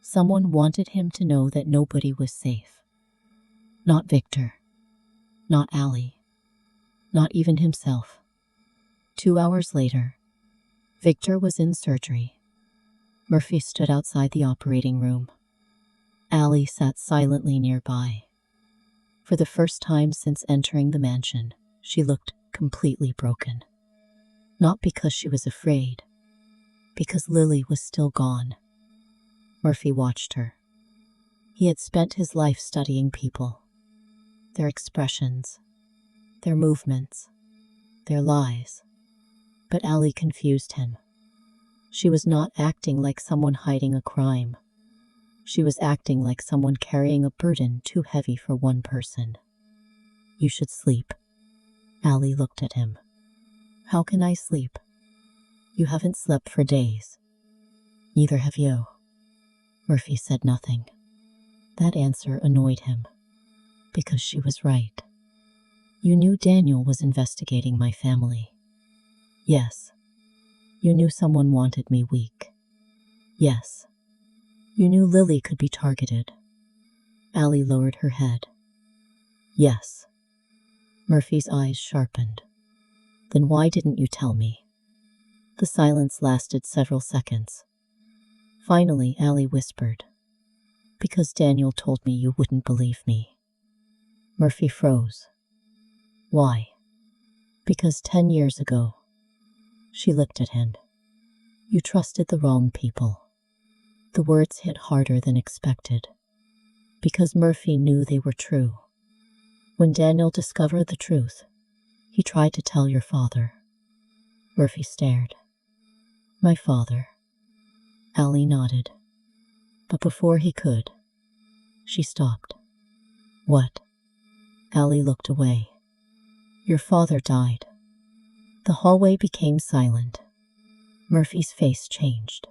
Someone wanted him to know that nobody was safe. Not Victor. Not Allie. Not even himself. 2 hours later, Victor was in surgery. Murphy stood outside the operating room. Allie sat silently nearby. For the first time since entering the mansion, she looked completely broken. Not because she was afraid, because Lily was still gone. Murphy watched her. He had spent his life studying people, their expressions, their movements, their lies. But Allie confused him. She was not acting like someone hiding a crime. She was acting like someone carrying a burden too heavy for one person. You should sleep. Allie looked at him. How can I sleep? You haven't slept for days. Neither have you. Murphy said nothing. That answer annoyed him, because she was right. You knew Daniel was investigating my family. Yes. You knew someone wanted me weak. Yes. You knew Lily could be targeted. Allie lowered her head. Yes. Murphy's eyes sharpened. Then why didn't you tell me? The silence lasted several seconds. Finally, Allie whispered, because Daniel told me you wouldn't believe me. Murphy froze. Why? Because 10 years ago. She looked at him. You trusted the wrong people. The words hit harder than expected, because Murphy knew they were true. When Daniel discovered the truth, he tried to tell your father. Murphy stared. My father. Allie nodded. But before he could, she stopped. What? Allie looked away. Your father died. The hallway became silent. Murphy's face changed.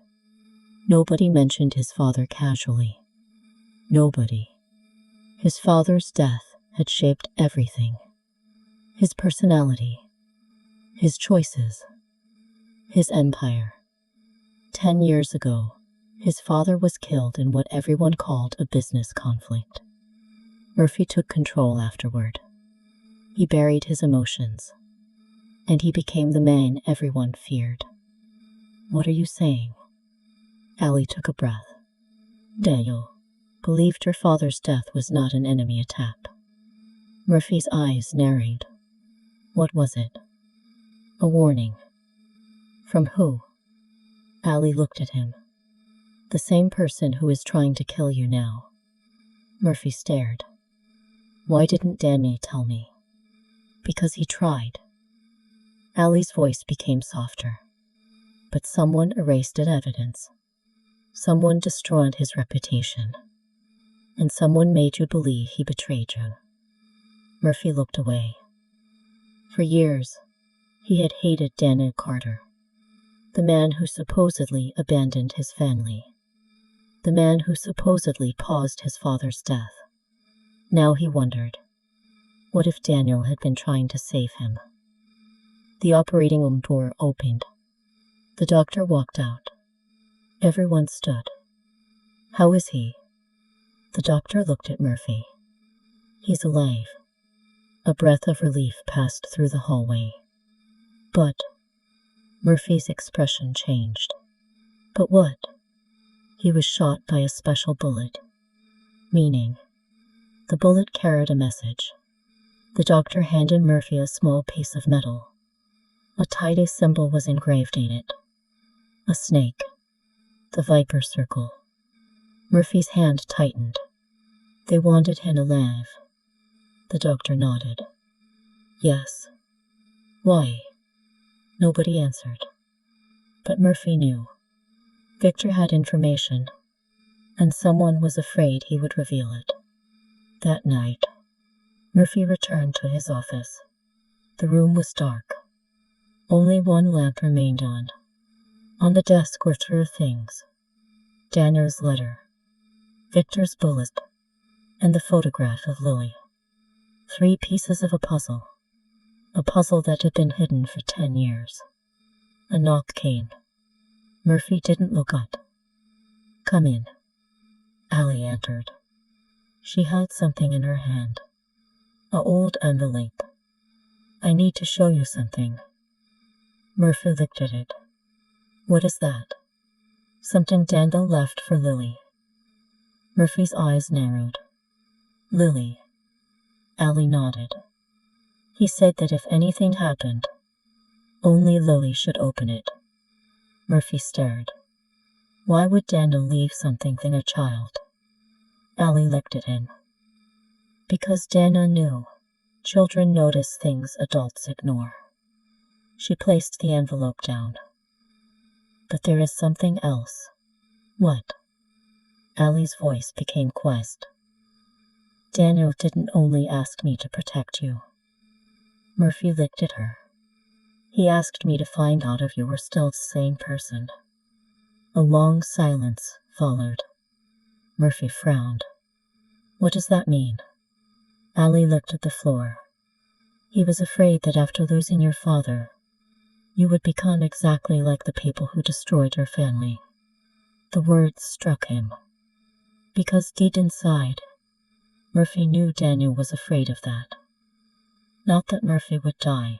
Nobody mentioned his father casually. Nobody. His father's death had shaped everything. His personality. His choices. His empire. 10 years ago, his father was killed in what everyone called a business conflict. Murphy took control afterward. He buried his emotions. And he became the man everyone feared. What are you saying? Allie took a breath. Daniel believed her father's death was not an enemy attack. Murphy's eyes narrowed. What was it? A warning. From who? Allie looked at him. The same person who is trying to kill you now. Murphy stared. Why didn't Danny tell me? Because he tried. Allie's voice became softer. But someone erased that evidence. Someone destroyed his reputation. And someone made you believe he betrayed you. Murphy looked away. For years, he had hated Allie Carter, the man who supposedly abandoned his family, the man who supposedly caused his father's death. Now he wondered, what if Daniel had been trying to save him? The operating room door opened. The doctor walked out. Everyone stood. How is he? The doctor looked at Murphy. He's alive. A breath of relief passed through the hallway. But Murphy's expression changed. But what? He was shot by a special bullet. Meaning, the bullet carried a message. The doctor handed Murphy a small piece of metal. A tiny symbol was engraved in it. A snake. The viper circle. Murphy's hand tightened. They wanted him alive. The doctor nodded. Yes. Why? Nobody answered. But Murphy knew. Victor had information, and someone was afraid he would reveal it. That night, Murphy returned to his office. The room was dark. Only one lamp remained on. On the desk were three things. Daniel's letter, Victor's bullet, and the photograph of Lily. 3 pieces of a puzzle that had been hidden for 10 years. A knock came. Murphy didn't look up. "Come in." Allie entered. She held something in her hand. An old envelope. "I need to show you something." Murphy looked at it. "What is that?" "Something Daniel left for Lily." Murphy's eyes narrowed. "Lily." Allie nodded. "He said that if anything happened, only Lily should open it." Murphy stared. Why would Daniel leave something in a child? Allie looked at him. Because Daniel knew children notice things adults ignore. She placed the envelope down. "But there is something else." "What?" Allie's voice became quiet. "Daniel didn't only ask me to protect you." Murphy looked at her. "He asked me to find out if you were still the same person." A long silence followed. Murphy frowned. "What does that mean?" Allie looked at the floor. "He was afraid that after losing your father, you would become exactly like the people who destroyed your family." The words struck him. Because deep inside, Murphy knew Daniel was afraid of that. Not that Murphy would die,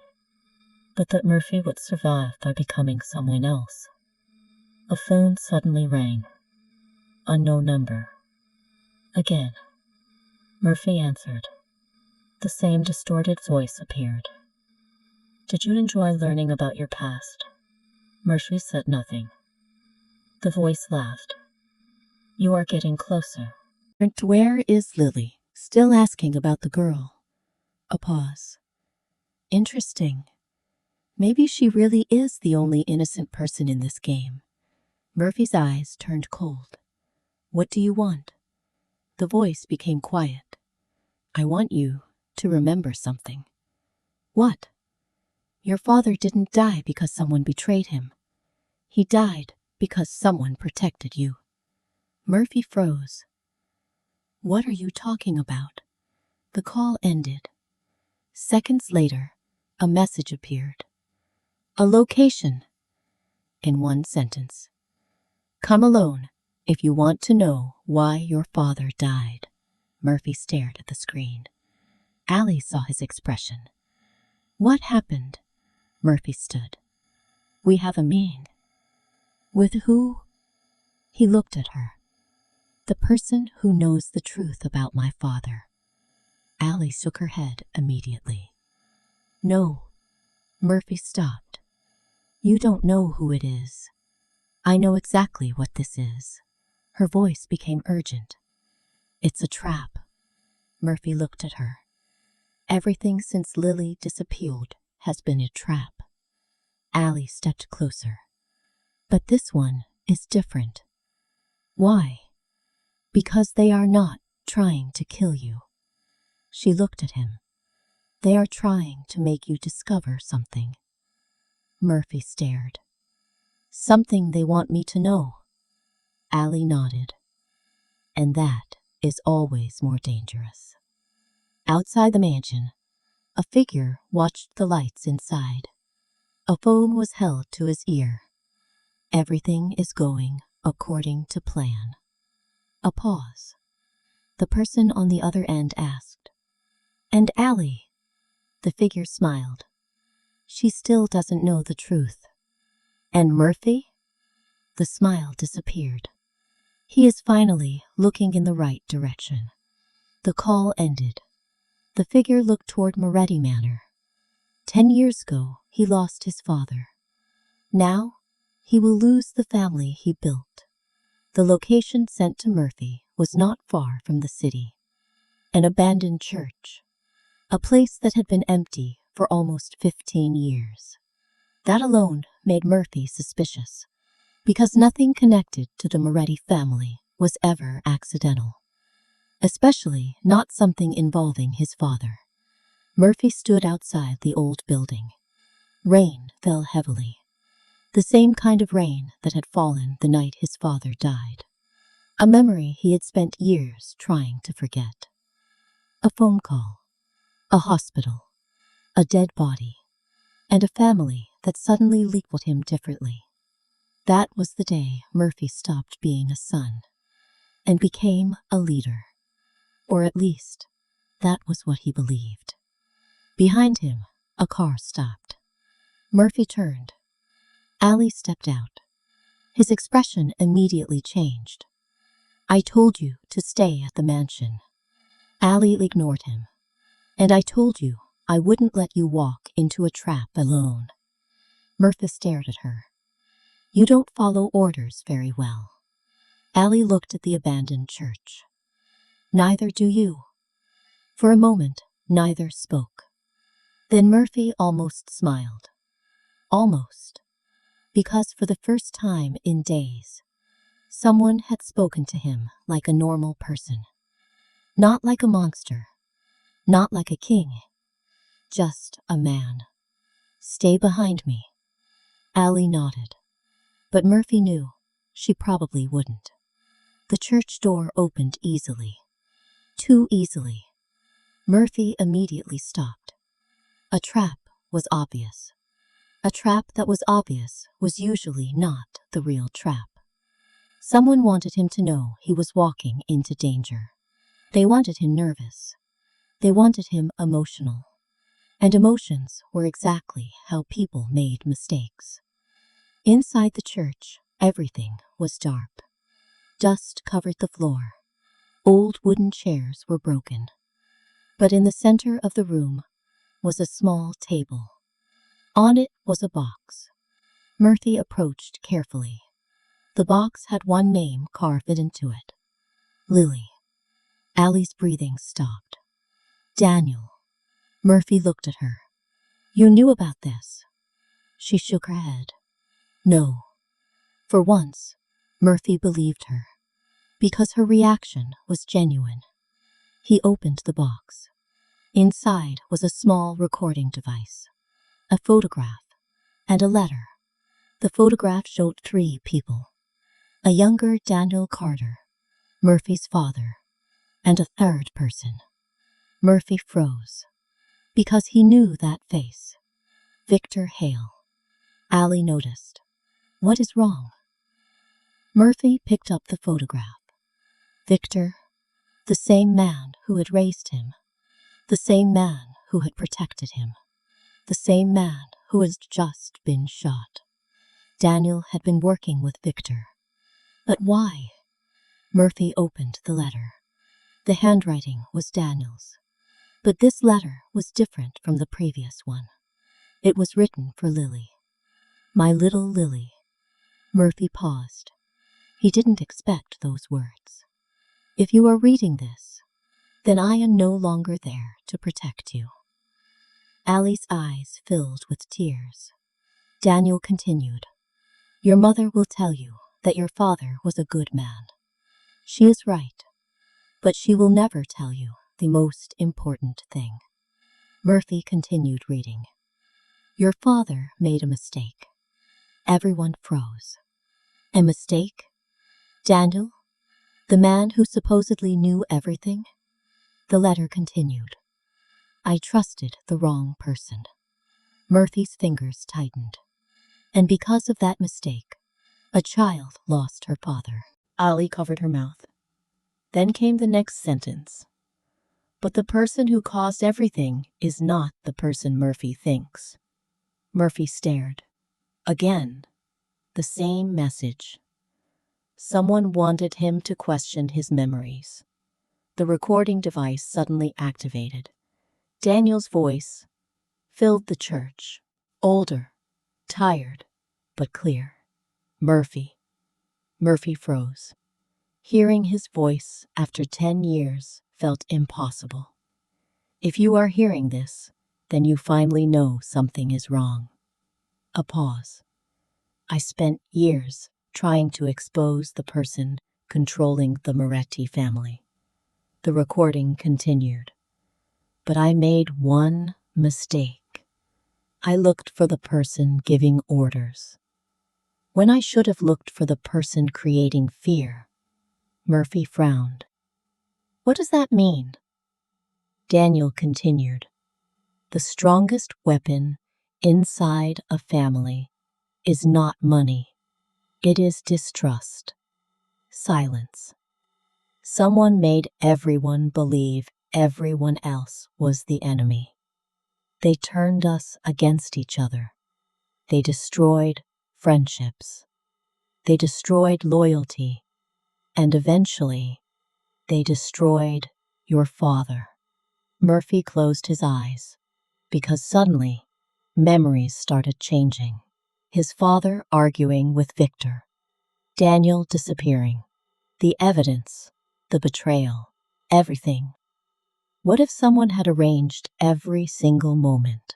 but that Murphy would survive by becoming someone else. A phone suddenly rang. Unknown number. Again. Murphy answered. The same distorted voice appeared. "Did you enjoy learning about your past?" Murphy said nothing. The voice laughed. "You are getting closer." And where is Lily? Still asking about the girl. A pause. Interesting. Maybe she really is the only innocent person in this game. Murphy's eyes turned cold. What do you want? The voice became quiet. I want you to remember something. What? Your father didn't die because someone betrayed him. He died because someone protected you. Murphy froze. What are you talking about? The call ended. Seconds later, a message appeared. A location. In one sentence. Come alone if you want to know why your father died. Murphy stared at the screen. Allie saw his expression. What happened? Murphy stood. We have a meeting. With who? He looked at her. The person who knows the truth about my father. Allie shook her head immediately. No. Murphy stopped. You don't know who it is. I know exactly what this is. Her voice became urgent. It's a trap. Murphy looked at her. Everything since Lily disappeared has been a trap. Allie stepped closer. But this one is different. Why? Because they are not trying to kill you. She looked at him. They are trying to make you discover something. Murphy stared. Something they want me to know. Allie nodded. And that is always more dangerous. Outside the mansion, a figure watched the lights inside. A phone was held to his ear. Everything is going according to plan. A pause. The person on the other end asked, And Allie? The figure smiled. She still doesn't know the truth. And Murphy? The smile disappeared. He is finally looking in the right direction. The call ended. The figure looked toward Moretti Manor. 10 years ago, he lost his father. Now, he will lose the family he built. The location sent to Murphy was not far from the city. An abandoned church. A place that had been empty for almost 15 years. That alone made Murphy suspicious, because nothing connected to the Moretti family was ever accidental. Especially not something involving his father. Murphy stood outside the old building. Rain fell heavily. The same kind of rain that had fallen the night his father died. A memory he had spent years trying to forget. A phone call, a hospital, a dead body, and a family that suddenly labeled him differently. That was the day Murphy stopped being a son and became a leader. Or at least, that was what he believed. Behind him, a car stopped. Murphy turned. Allie stepped out. His expression immediately changed. "I told you to stay at the mansion." Allie ignored him. "And I told you I wouldn't let you walk into a trap alone." Murphy stared at her. "You don't follow orders very well." Allie looked at the abandoned church. "Neither do you." For a moment, neither spoke. Then Murphy almost smiled. Almost. Because for the first time in days, someone had spoken to him like a normal person. Not like a monster. Not like a king. Just a man. "Stay behind me." Allie nodded. But Murphy knew she probably wouldn't. The church door opened easily. Too easily. Murphy immediately stopped. A trap was obvious. A trap that was obvious was usually not the real trap. Someone wanted him to know he was walking into danger. They wanted him nervous. They wanted him emotional. And emotions were exactly how people made mistakes. Inside the church, everything was dark. Dust covered the floor. Old wooden chairs were broken. But in the center of the room was a small table. On it was a box. Murphy approached carefully. The box had one name carved into it. Lily. Allie's breathing stopped. "Daniel." Murphy looked at her. "You knew about this?" She shook her head. "No." For once, Murphy believed her, because her reaction was genuine. He opened the box. Inside was a small recording device, a photograph, and a letter. The photograph showed 3 people. A younger Daniel Carter, Murphy's father, and a third person. Murphy froze, because he knew that face. Victor Hale. Allie noticed. "What is wrong?" Murphy picked up the photograph. Victor, the same man who had raised him, the same man who had protected him, the same man who had just been shot. Daniel had been working with Victor. But why? Murphy opened the letter. The handwriting was Daniel's. But this letter was different from the previous one. It was written for Lily. "My little Lily." Murphy paused. He didn't expect those words. "If you are reading this, then I am no longer there to protect you." Allie's eyes filled with tears. Daniel continued. "Your mother will tell you that your father was a good man. She is right, but she will never tell you the most important thing." Murphy continued reading. "Your father made a mistake." Everyone froze. A mistake? Daniel? The man who supposedly knew everything? The letter continued. "I trusted the wrong person." Murphy's fingers tightened. "And because of that mistake, a child lost her father." Allie covered her mouth. Then came the next sentence. "But the person who caused everything is not the person Murphy thinks." Murphy stared. Again, the same message. Someone wanted him to question his memories. The recording device suddenly activated. Daniel's voice filled the church. Older, tired, but clear. "Murphy." Murphy froze. Hearing his voice after 10 years felt impossible. "If you are hearing this, then you finally know something is wrong." A pause. "I spent years trying to expose the person controlling the Moretti family." The recording continued. "But I made one mistake. I looked for the person giving orders, when I should have looked for the person creating fear." Murphy frowned. What does that mean? Daniel continued. The strongest weapon inside a family is not money. It is distrust. Silence. Someone made everyone believe everyone else was the enemy. They turned us against each other. They destroyed friendships. They destroyed loyalty. And eventually, they destroyed your father. Murphy closed his eyes because suddenly, memories started changing. His father arguing with Victor. Daniel disappearing. The evidence, the betrayal, everything. What if someone had arranged every single moment?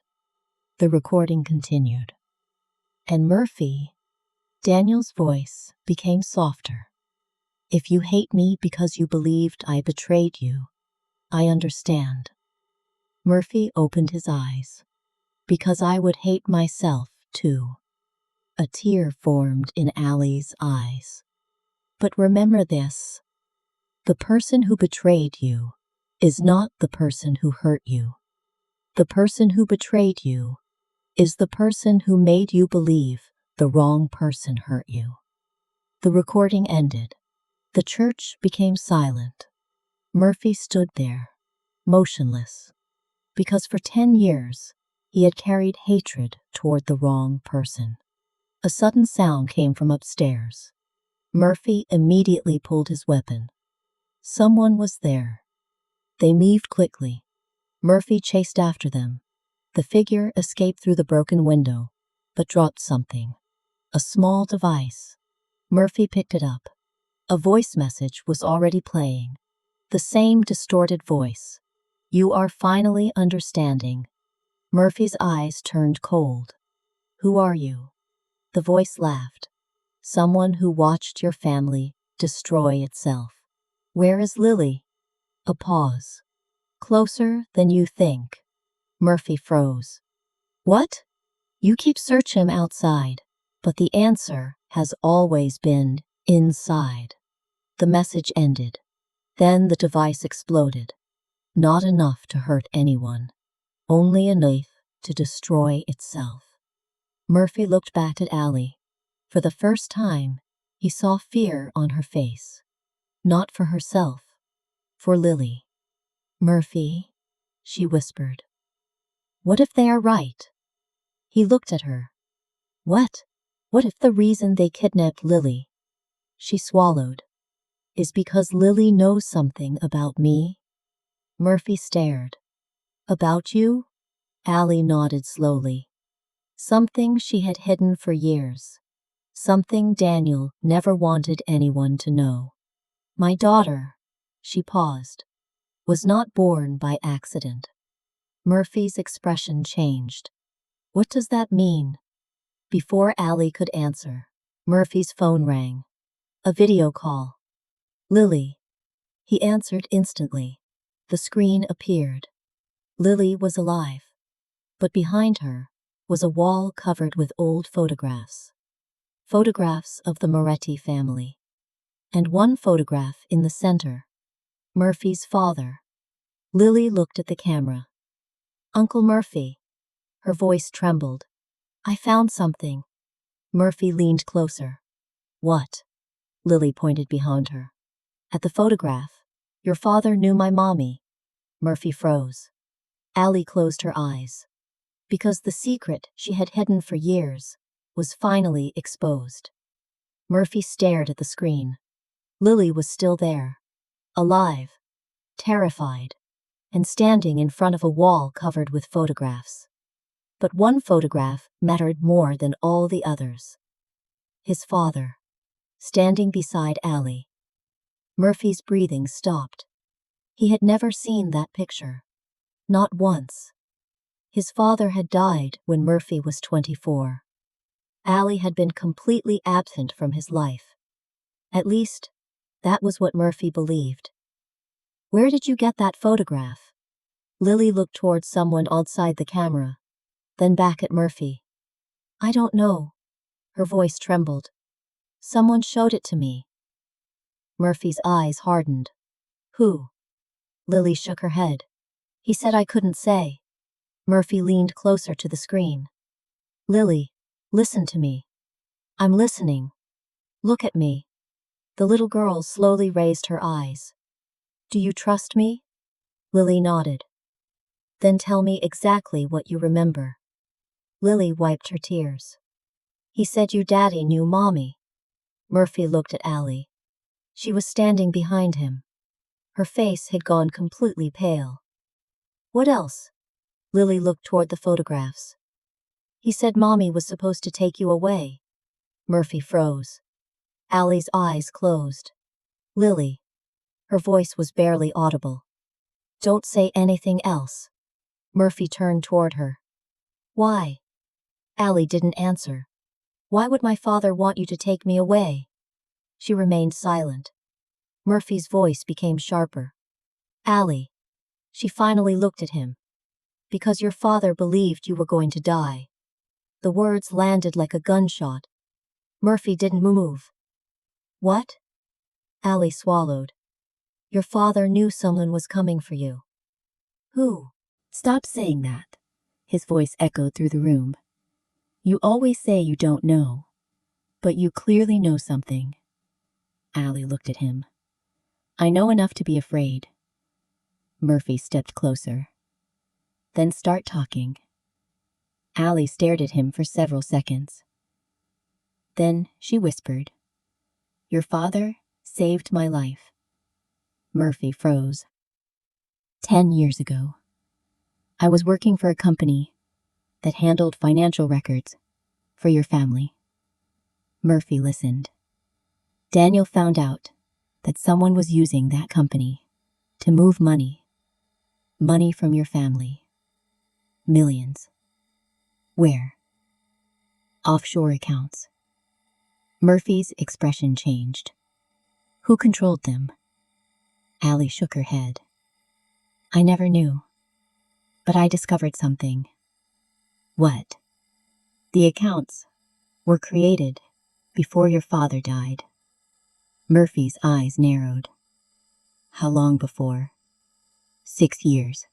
The recording continued. And Murphy, Daniel's voice became softer. If you hate me because you believed I betrayed you, I understand. Murphy opened his eyes. Because I would hate myself, too. A tear formed in Allie's eyes. But remember this. The person who betrayed you is not the person who hurt you. The person who betrayed you is the person who made you believe the wrong person hurt you. The recording ended. The church became silent. Murphy stood there, motionless, because for 10 years he had carried hatred toward the wrong person. A sudden sound came from upstairs. Murphy immediately pulled his weapon. Someone was there. They moved quickly. Murphy chased after them. The figure escaped through the broken window, but dropped something. A small device. Murphy picked it up. A voice message was already playing. The same distorted voice. You are finally understanding. Murphy's eyes turned cold. Who are you? The voice laughed. Someone who watched your family destroy itself. Where is Lily? A pause. Closer than you think. Murphy froze. What? You keep searching outside, but the answer has always been inside. The message ended. Then the device exploded. Not enough to hurt anyone. Only enough to destroy itself. Murphy looked back at Allie. For the first time, he saw fear on her face. Not for herself, for Lily. Murphy, she whispered. What if they are right? He looked at her. What? What if the reason they kidnapped Lily, she swallowed, is because Lily knows something about me? Murphy stared. About you? Allie nodded slowly. Something she had hidden for years. Something Daniel never wanted anyone to know. My daughter, she paused, was not born by accident. Murphy's expression changed. What does that mean? Before Allie could answer, Murphy's phone rang. A video call. Lily. He answered instantly. The screen appeared. Lily was alive. But behind her was a wall covered with old photographs. Photographs of the Moretti family. And one photograph in the center. Murphy's father. Lily looked at the camera. Uncle Murphy. Her voice trembled. I found something. Murphy leaned closer. What? Lily pointed behind her. At the photograph. Your father knew my mommy. Murphy froze. Allie closed her eyes. Because the secret she had hidden for years was finally exposed. Murphy stared at the screen. Lily was still there. Alive. Terrified. And standing in front of a wall covered with photographs. But one photograph mattered more than all the others. His father. Standing beside Allie. Murphy's breathing stopped. He had never seen that picture. Not once. His father had died when Murphy was 24. Allie had been completely absent from his life. At least, that was what Murphy believed. Where did you get that photograph? Lily looked towards someone outside the camera, then back at Murphy. I don't know. Her voice trembled. Someone showed it to me. Murphy's eyes hardened. Who? Lily shook her head. He said I couldn't say. Murphy leaned closer to the screen. Lily, listen to me. I'm listening. Look at me. The little girl slowly raised her eyes. Do you trust me? Lily nodded. Then tell me exactly what you remember. Lily wiped her tears. He said your daddy knew Mommy. Murphy looked at Allie. She was standing behind him. Her face had gone completely pale. What else? Lily looked toward the photographs. He said Mommy was supposed to take you away. Murphy froze. Allie's eyes closed. Lily. Her voice was barely audible. Don't say anything else. Murphy turned toward her. Why? Allie didn't answer. Why would my father want you to take me away? She remained silent. Murphy's voice became sharper. Allie. She finally looked at him. Because your father believed you were going to die. The words landed like a gunshot. Murphy didn't move. What? Allie swallowed. Your father knew someone was coming for you. Who? Stop saying that. His voice echoed through the room. You always say you don't know, but you clearly know something. Allie looked at him. I know enough to be afraid. Murphy stepped closer. Then start talking. Allie stared at him for several seconds. Then she whispered, Your father saved my life. Murphy froze. 10 years ago, I was working for a company that handled financial records for your family. Murphy listened. Daniel found out that someone was using that company to move money. Money from your family. Millions. Where? Offshore accounts. Murphy's expression changed. Who controlled them? Allie shook her head. I never knew. But I discovered something. What? The accounts were created before your father died. Murphy's eyes narrowed. How long before? 6 years.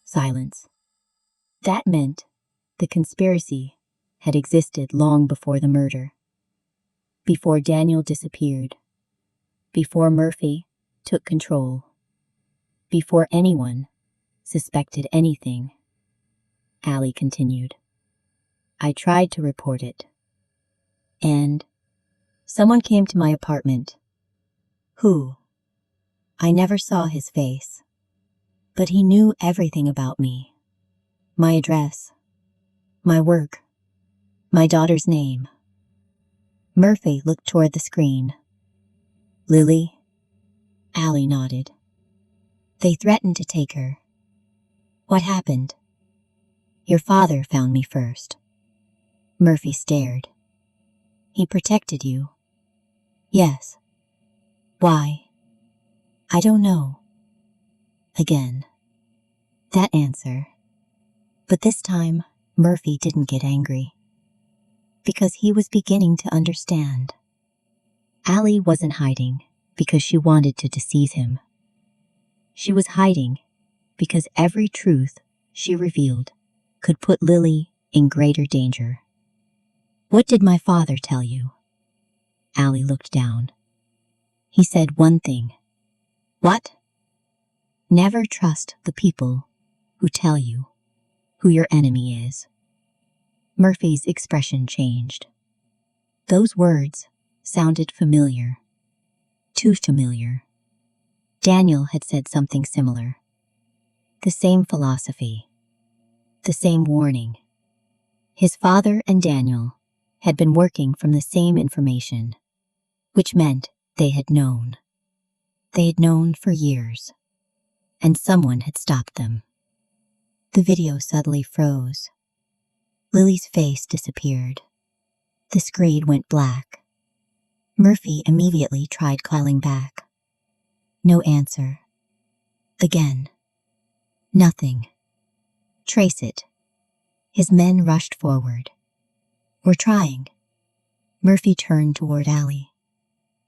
Silence. That meant the conspiracy had existed long before the murder. Before Daniel disappeared. Before Murphy took control. Before anyone suspected anything. Allie continued. I tried to report it. And someone came to my apartment. Who? I never saw his face. But he knew everything about me. My address. My work. My daughter's name. Murphy looked toward the screen. Lily? Allie nodded. They threatened to take her. What happened? Your father found me first. Murphy stared. He protected you. Yes. Why? I don't know. Again. That answer. But this time, Murphy didn't get angry. Because he was beginning to understand. Allie wasn't hiding because she wanted to deceive him. She was hiding because every truth she revealed could put Lily in greater danger. What did my father tell you? Allie looked down. He said one thing. What? Never trust the people who tell you who your enemy is. Murphy's expression changed. Those words sounded familiar. Too familiar. Daniel had said something similar. The same philosophy. The same warning. His father and Daniel had been working from the same information, which meant they had known. They had known for years, and someone had stopped them. The video suddenly froze. Lily's face disappeared. The screen went black. Murphy immediately tried calling back. No answer. Again. Nothing. Trace it. His men rushed forward. We're trying. Murphy turned toward Allie.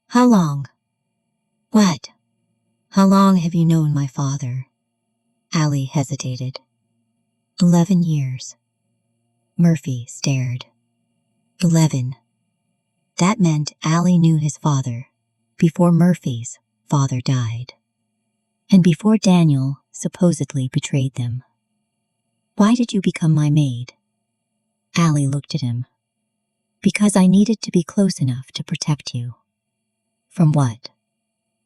How long? What? How long have you known my father? Allie hesitated. 11 years. Murphy stared. 11. That meant Allie knew his father before Murphy's father died, and before Daniel supposedly betrayed them. Why did you become my maid? Allie looked at him. Because I needed to be close enough to protect you. From what?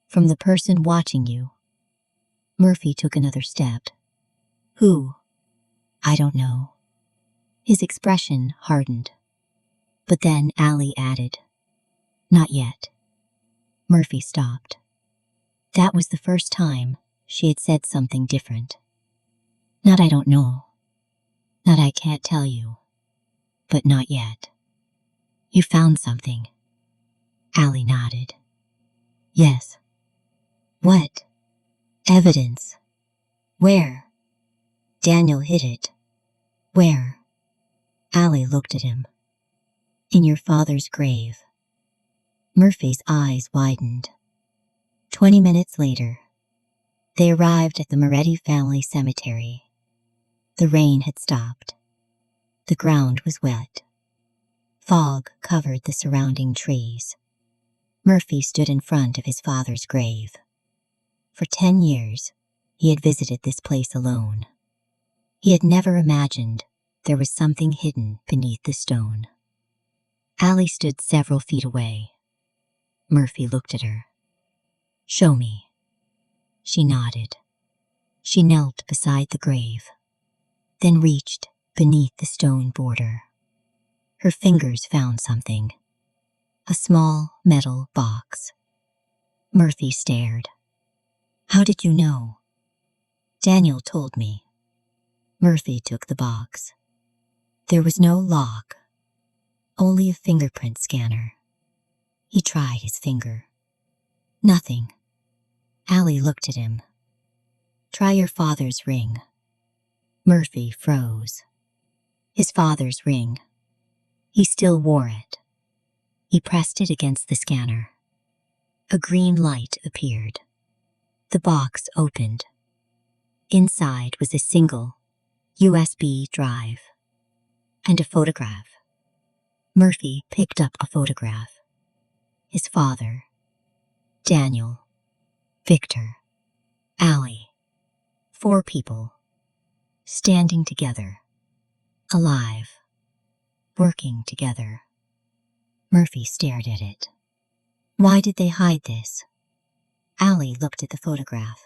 From the person watching you. Murphy took another step. Who? I don't know. His expression hardened. But then Allie added, Not yet. Murphy stopped. That was the first time she had said something different. Not I don't know. Not I can't tell you. But not yet. You found something. Allie nodded. Yes. What? Evidence. Where? Daniel hid it. Where? Allie looked at him. In your father's grave. Murphy's eyes widened. 20 minutes later, they arrived at the Moretti family cemetery. The rain had stopped. The ground was wet. Fog covered the surrounding trees. Murphy stood in front of his father's grave. For 10 years, he had visited this place alone. He had never imagined there was something hidden beneath the stone. Allie stood several feet away. Murphy looked at her. Show me. She nodded. She knelt beside the grave, then reached beneath the stone border. Her fingers found something. A small metal box. Murphy stared. How did you know? Daniel told me. Murphy took the box. There was no lock, only a fingerprint scanner. He tried his finger. Nothing. Allie looked at him. Try your father's ring. Murphy froze. His father's ring. He still wore it. He pressed it against the scanner. A green light appeared. The box opened. Inside was a single USB drive and a photograph. Murphy picked up a photograph. His father, Daniel, Victor, Allie. 4 people, standing together, alive, working together. Murphy stared at it. Why did they hide this? Allie looked at the photograph.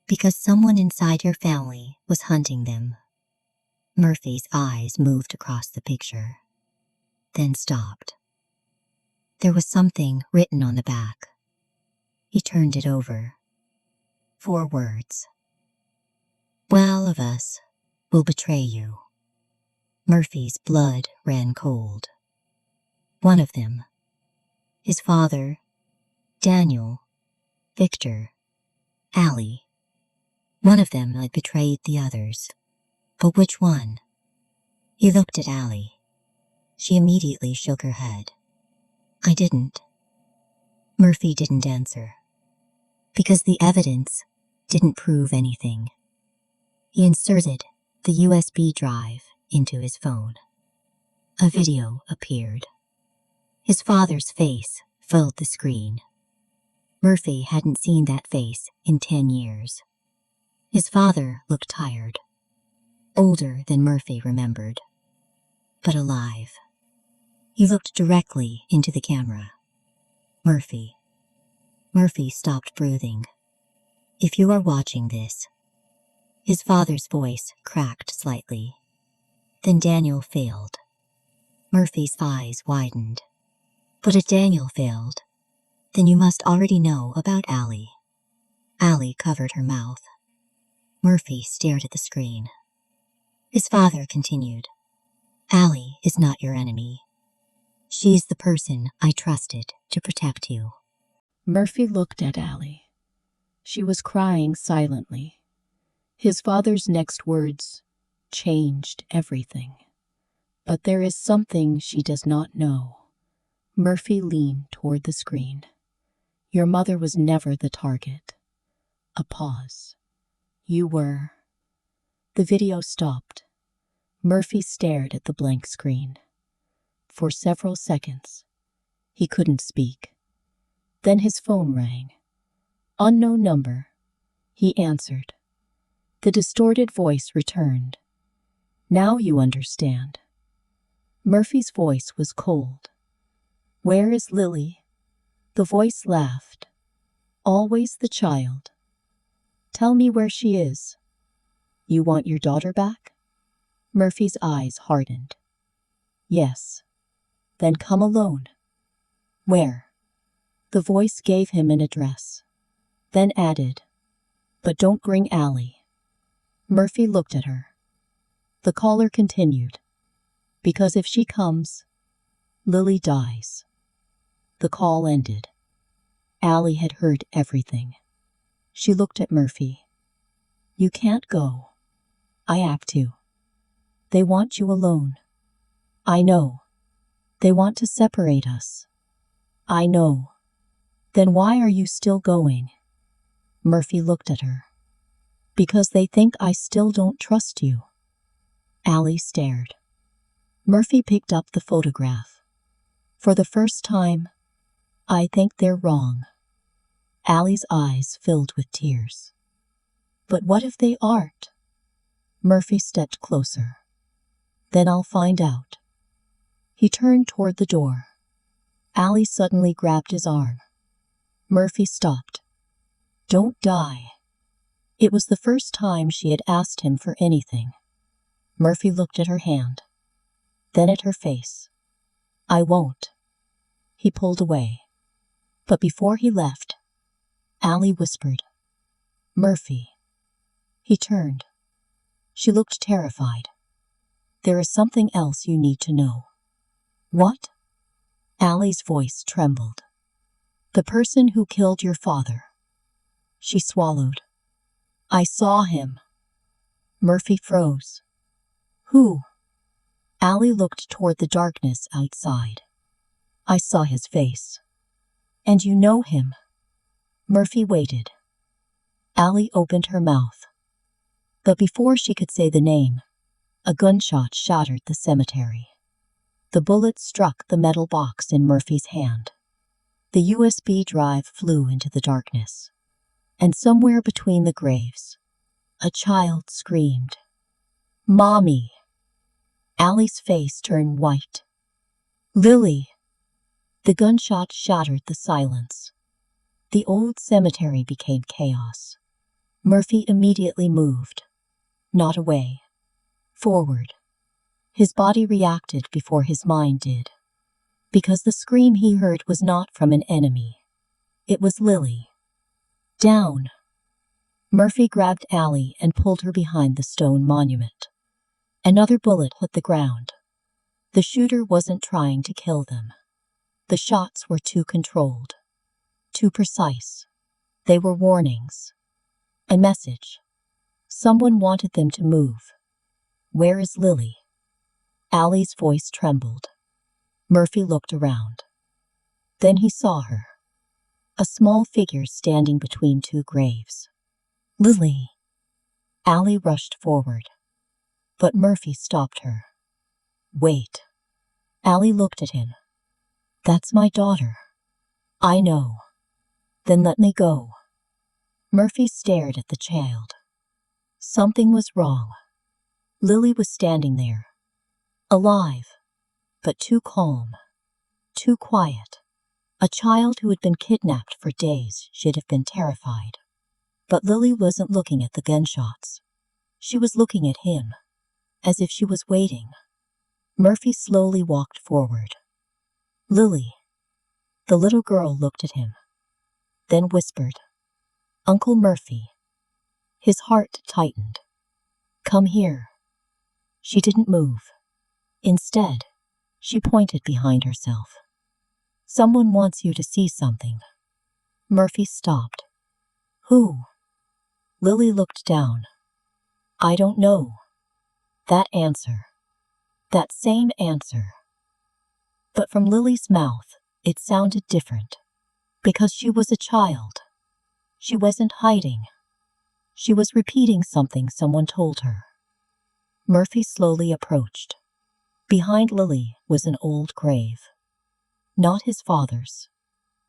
Because someone inside your family was hunting them. Murphy's eyes moved across the picture, then stopped. There was something written on the back. He turned it over. 4 words. 12 of us will betray you. Murphy's blood ran cold. One of them, his father, Daniel, Victor, Allie. One of them had betrayed the others. But which one? He looked at Allie. She immediately shook her head. I didn't. Murphy didn't answer. Because the evidence didn't prove anything. He inserted the USB drive into his phone. A video appeared. His father's face filled the screen. Murphy hadn't seen that face in 10 years. His father looked tired, older than Murphy remembered, but alive. He looked directly into the camera. Murphy. Murphy stopped breathing. If you are watching this. His father's voice cracked slightly. Then Daniel failed. Murphy's eyes widened. But if Daniel failed, then you must already know about Allie. Allie covered her mouth. Murphy stared at the screen. His father continued. Allie is not your enemy. She is the person I trusted to protect you. Murphy looked at Allie. She was crying silently. His father's next words changed everything. But there is something she does not know. Murphy leaned toward the screen. Your mother was never the target. A pause. You were. The video stopped. Murphy stared at the blank screen. For several seconds, he couldn't speak. Then his phone rang. Unknown number. He answered. The distorted voice returned. Now you understand. Murphy's voice was cold. Where is Lily? The voice laughed. Always the child. Tell me where she is. You want your daughter back? Murphy's eyes hardened. Yes. Then come alone. Where? The voice gave him an address. Then added, but don't bring Allie. Murphy looked at her. The caller continued, because if she comes, Lily dies. The call ended. Allie had heard everything. She looked at Murphy. You can't go. I have to. They want you alone. I know. They want to separate us. I know. Then why are you still going? Murphy looked at her. Because they think I still don't trust you. Allie stared. Murphy picked up the photograph. For the first time, I think they're wrong. Allie's eyes filled with tears. But what if they aren't? Murphy stepped closer. Then I'll find out. He turned toward the door. Allie suddenly grabbed his arm. Murphy stopped. Don't die. It was the first time she had asked him for anything. Murphy looked at her hand, then at her face. I won't. He pulled away. But before he left, Allie whispered, Murphy. He turned. She looked terrified. There is something else you need to know. What? Allie's voice trembled. The person who killed your father. She swallowed. I saw him. Murphy froze. Who? Allie looked toward the darkness outside. I saw his face. And you know him? Murphy waited. Allie opened her mouth. But before she could say the name, a gunshot shattered the cemetery. The bullet struck the metal box in Murphy's hand. The USB drive flew into the darkness. And somewhere between the graves, a child screamed, Mommy! Allie's face turned white. Lily! The gunshot shattered the silence. The old cemetery became chaos. Murphy immediately moved. Not away. Forward. His body reacted before his mind did. Because the scream he heard was not from an enemy. It was Lily. Down. Murphy grabbed Allie and pulled her behind the stone monument. Another bullet hit the ground. The shooter wasn't trying to kill them. The shots were too controlled. Too precise. They were warnings. A message. Someone wanted them to move. Where is Lily? Allie's voice trembled. Murphy looked around. Then he saw her. A small figure standing between two graves. Lily! Allie rushed forward. But Murphy stopped her. Wait. Allie looked at him. That's my daughter. I know. Then let me go. Murphy stared at the child. Something was wrong. Lily was standing there. Alive. But too calm. Too quiet. A child who had been kidnapped for days should have been terrified. But Lily wasn't looking at the gunshots. She was looking at him. As if she was waiting. Murphy slowly walked forward. Lily. The little girl looked at him. Then whispered, Uncle Murphy. His heart tightened. Come here. She didn't move. Instead, she pointed behind herself. Someone wants you to see something. Murphy stopped. Who? Lily looked down. I don't know. That answer. That same answer. But from Lily's mouth, it sounded different. Because she was a child. She wasn't hiding. She was repeating something someone told her. Murphy slowly approached. Behind Lily was an old grave. Not his father's.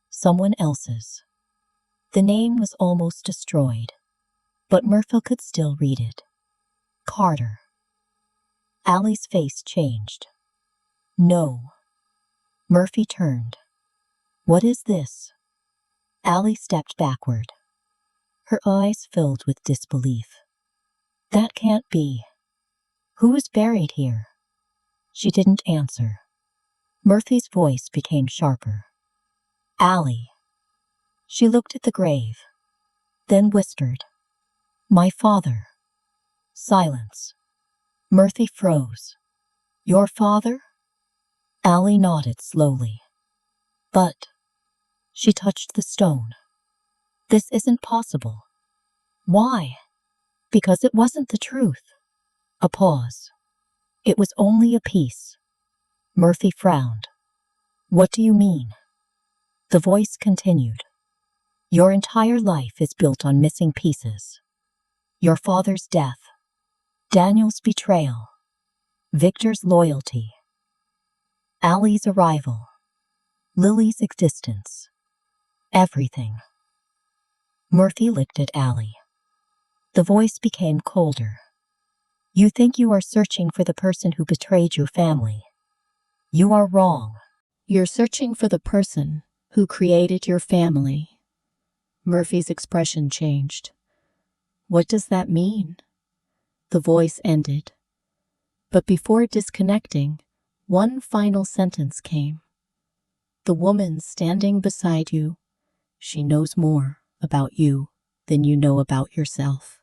Someone else's. The name was almost destroyed, but Murphy could still read it. Carter. Allie's face changed. No. Murphy turned. What is this? Allie stepped backward. Her eyes filled with disbelief. That can't be. Who is buried here? She didn't answer. Murphy's voice became sharper. Allie. She looked at the grave, then whispered, My father. Silence. Murphy froze. Your father? Allie nodded slowly. But she touched the stone. This isn't possible. Why? Because it wasn't the truth. A pause. It was only a piece. Murphy frowned. What do you mean? The voice continued. Your entire life is built on missing pieces. Your father's death. Daniel's betrayal. Victor's loyalty. Allie's arrival. Lily's existence. Everything. Murphy looked at Allie. The voice became colder. You think you are searching for the person who betrayed your family. You are wrong. You're searching for the person who created your family. Murphy's expression changed. What does that mean? The voice ended. But before disconnecting, one final sentence came. The woman standing beside you, she knows more about you than you know about yourself.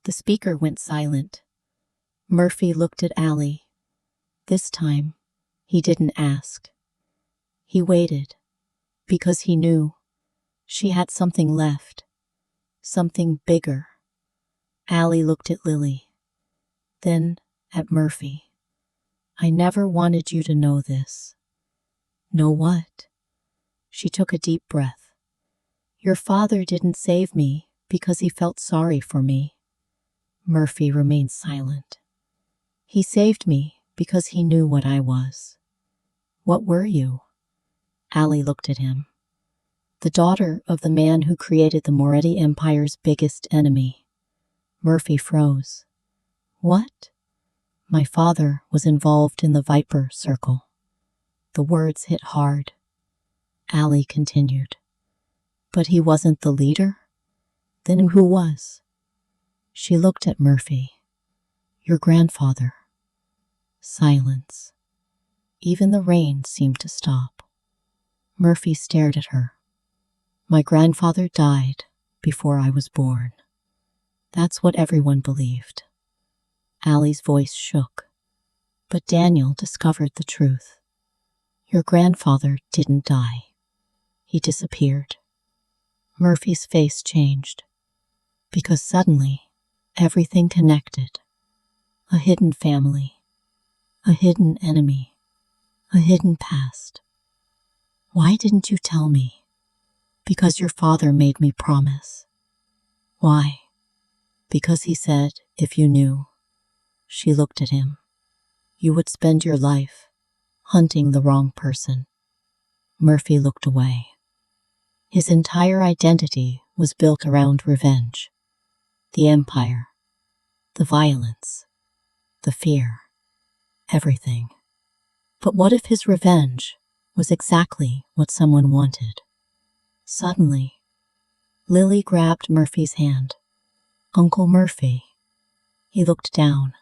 The speaker went silent. Murphy looked at Allie. This time, he didn't ask. He waited, because he knew she had something left, something bigger. Allie looked at Lily, then at Murphy. I never wanted you to know this. Know what? She took a deep breath. Your father didn't save me because he felt sorry for me. Murphy remained silent. He saved me because he knew what I was. What were you? Allie looked at him. The daughter of the man who created the Moretti Empire's biggest enemy. Murphy froze. What? My father was involved in the Viper Circle. The words hit hard. Allie continued. But he wasn't the leader? Then who was? She looked at Murphy. Your grandfather. Silence. Even the rain seemed to stop. Murphy stared at her. My grandfather died before I was born. That's what everyone believed. Allie's voice shook. But Daniel discovered the truth. Your grandfather didn't die. He disappeared. Murphy's face changed. Because suddenly, everything connected. A hidden family. A hidden enemy. A hidden past. Why didn't you tell me? Because your father made me promise. Why? Because he said, if you knew. She looked at him. You would spend your life hunting the wrong person. Murphy looked away. His entire identity was built around revenge. The empire. The violence. The fear. Everything. But what if his revenge was exactly what someone wanted? Suddenly, Lily grabbed Murphy's hand. Uncle Murphy. He looked down.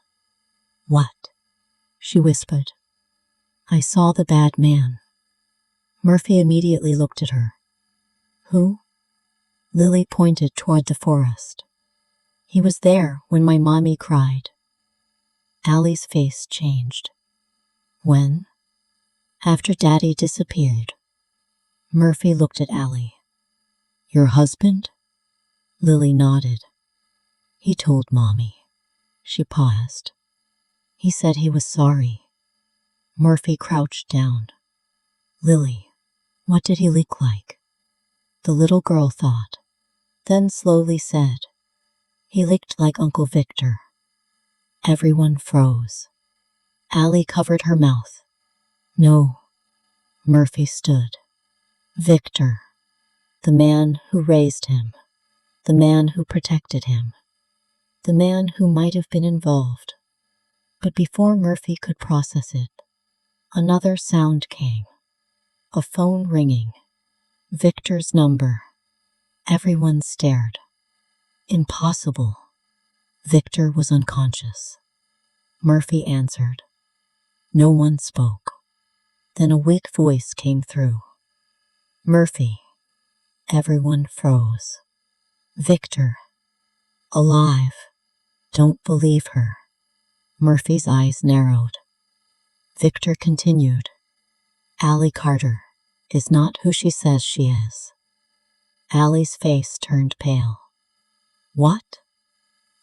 What? She whispered. I saw the bad man. Murphy immediately looked at her. Who? Lily pointed toward the forest. He was there when my mommy cried. Allie's face changed. When? After Daddy disappeared. Murphy looked at Allie. Your husband? Lily nodded. He told Mommy. She paused. He said he was sorry. Murphy crouched down. Lily, what did he look like? the little girl thought, then slowly said, "He looked like Uncle Victor." Everyone froze. Allie covered her mouth. "No." Murphy stood. "Victor. The man who raised him. The man who protected him. The man who might have been involved." But before Murphy could process it, another sound came. A phone ringing. Victor's number. Everyone stared. Impossible. Victor was unconscious. Murphy answered. No one spoke. Then a weak voice came through. "Murphy." Everyone froze. "Victor. Alive. Don't believe her." Murphy's eyes narrowed. Victor continued. "Allie Carter is not who she says she is." Allie's face turned pale. "What?"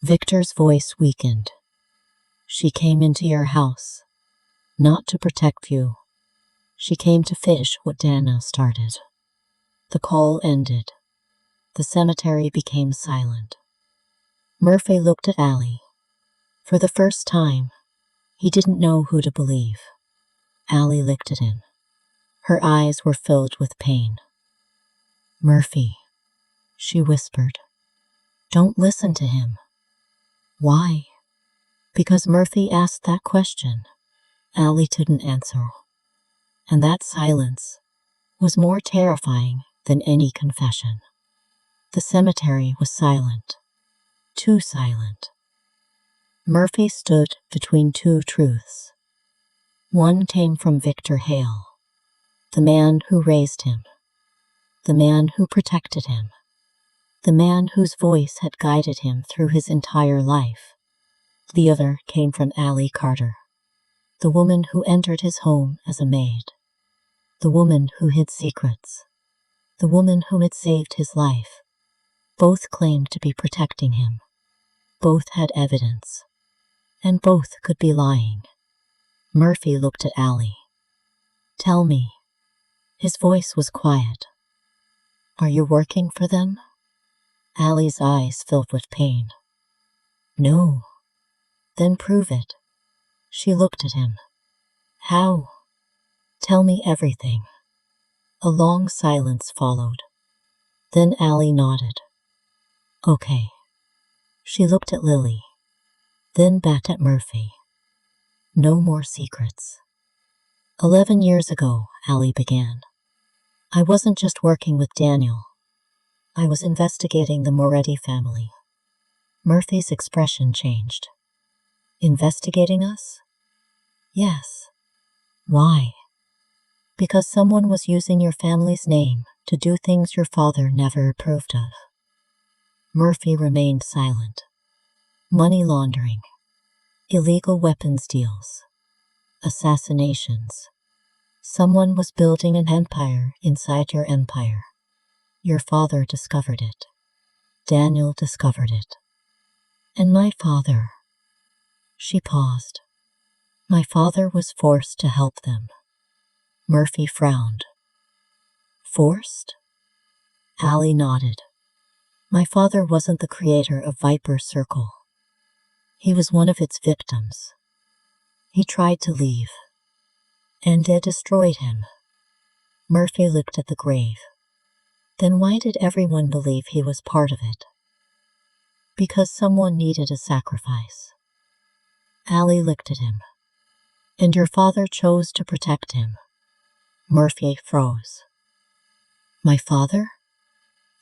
Victor's voice weakened. "She came into your house, not to protect you. She came to finish what Daniel started." The call ended. The cemetery became silent. Murphy looked at Allie. For the first time, he didn't know who to believe. Allie looked at him. Her eyes were filled with pain. "Murphy," she whispered. "Don't listen to him." "Why?" Because Murphy asked that question. Allie didn't answer. And that silence was more terrifying than any confession. The cemetery was silent. Too silent. Murphy stood between two truths. One came from Victor Hale, the man who raised him, the man who protected him, the man whose voice had guided him through his entire life. The other came from Allie Carter, the woman who entered his home as a maid, the woman who hid secrets, the woman who had saved his life. Both claimed to be protecting him. Both had evidence. And both could be lying. Murphy looked at Allie. "Tell me." His voice was quiet. "Are you working for them?" Allie's eyes filled with pain. "No." "Then prove it." She looked at him. "How?" "Tell me everything." A long silence followed. Then Allie nodded. "Okay." She looked at Lily, then back at Murphy. "No more secrets." 11 years ago, Allie began. "I wasn't just working with Daniel. I was investigating the Moretti family." Murphy's expression changed. "Investigating us?" "Yes." "Why?" "Because someone was using your family's name to do things your father never approved of." Murphy remained silent. Money laundering, illegal weapons deals, assassinations. Someone was building an empire inside your empire. Your father discovered it. Daniel discovered it. And my father. She paused. My father was forced to help them. Murphy frowned. Forced? Allie nodded. My father wasn't the creator of Viper Circle. He was one of its victims. He tried to leave. And they destroyed him. Murphy looked at the grave. Then why did everyone believe he was part of it? Because someone needed a sacrifice. Allie looked at him. And your father chose to protect him. Murphy froze. My father?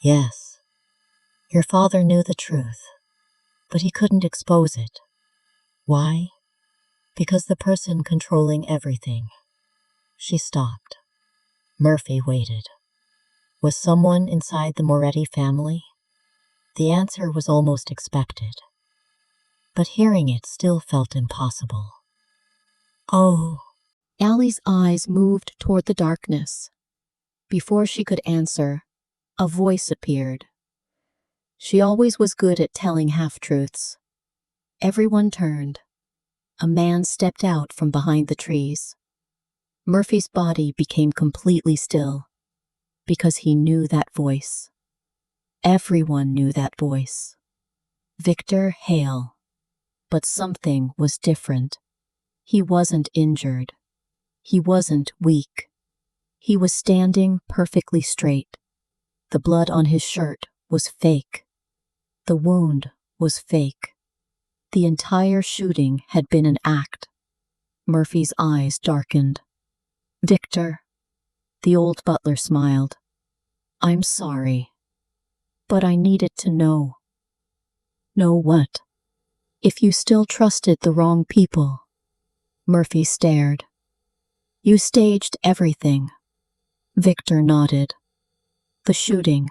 Yes. Your father knew the truth, but he couldn't expose it. Why? Because the person controlling everything. She stopped. Murphy waited. Was someone inside the Moretti family? The answer was almost expected. But hearing it still felt impossible. Oh. Allie's eyes moved toward the darkness. Before she could answer, a voice appeared. She always was good at telling half-truths. Everyone turned. A man stepped out from behind the trees. Murphy's body became completely still. because he knew that voice. Everyone knew that voice. Victor Hale. But something was different. He wasn't injured. He wasn't weak. He was standing perfectly straight. The blood on his shirt was fake. The wound was fake. The entire shooting had been an act. Murphy's eyes darkened. Victor, the old butler smiled. I'm sorry. But I needed to know. Know what? If you still trusted the wrong people. Murphy stared. You staged everything. Victor nodded. The shooting.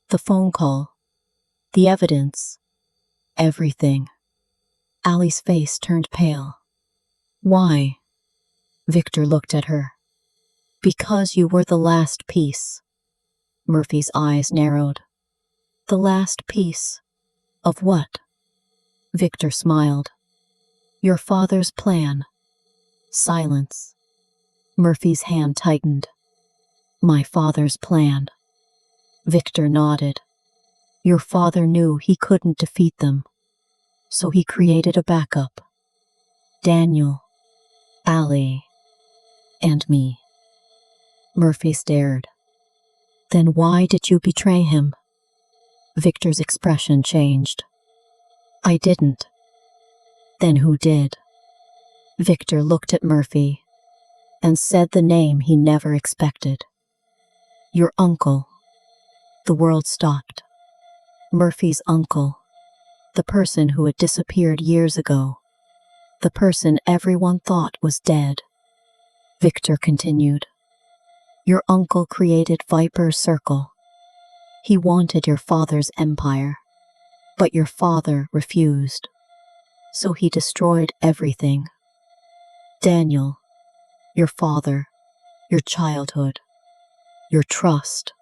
The phone call. The evidence. Everything. Allie's face turned pale. Why? Victor looked at her. Because you were the last piece. Murphy's eyes narrowed. The last piece. Of what? Victor smiled. Your father's plan. Silence. Murphy's hand tightened. My father's plan. Victor nodded. Your father knew he couldn't defeat them, so he created a backup. Daniel, Allie, and me. Murphy stared. Then why did you betray him? Victor's expression changed. I didn't. Then who did? Victor looked at Murphy and said the name he never expected. Your uncle. The world stopped. Murphy's uncle. The person who had disappeared years ago. The person everyone thought was dead. Victor continued. Your uncle created Viper's Circle. He wanted your father's empire, but your father refused. So he destroyed everything. Daniel, your father, your childhood, your trust.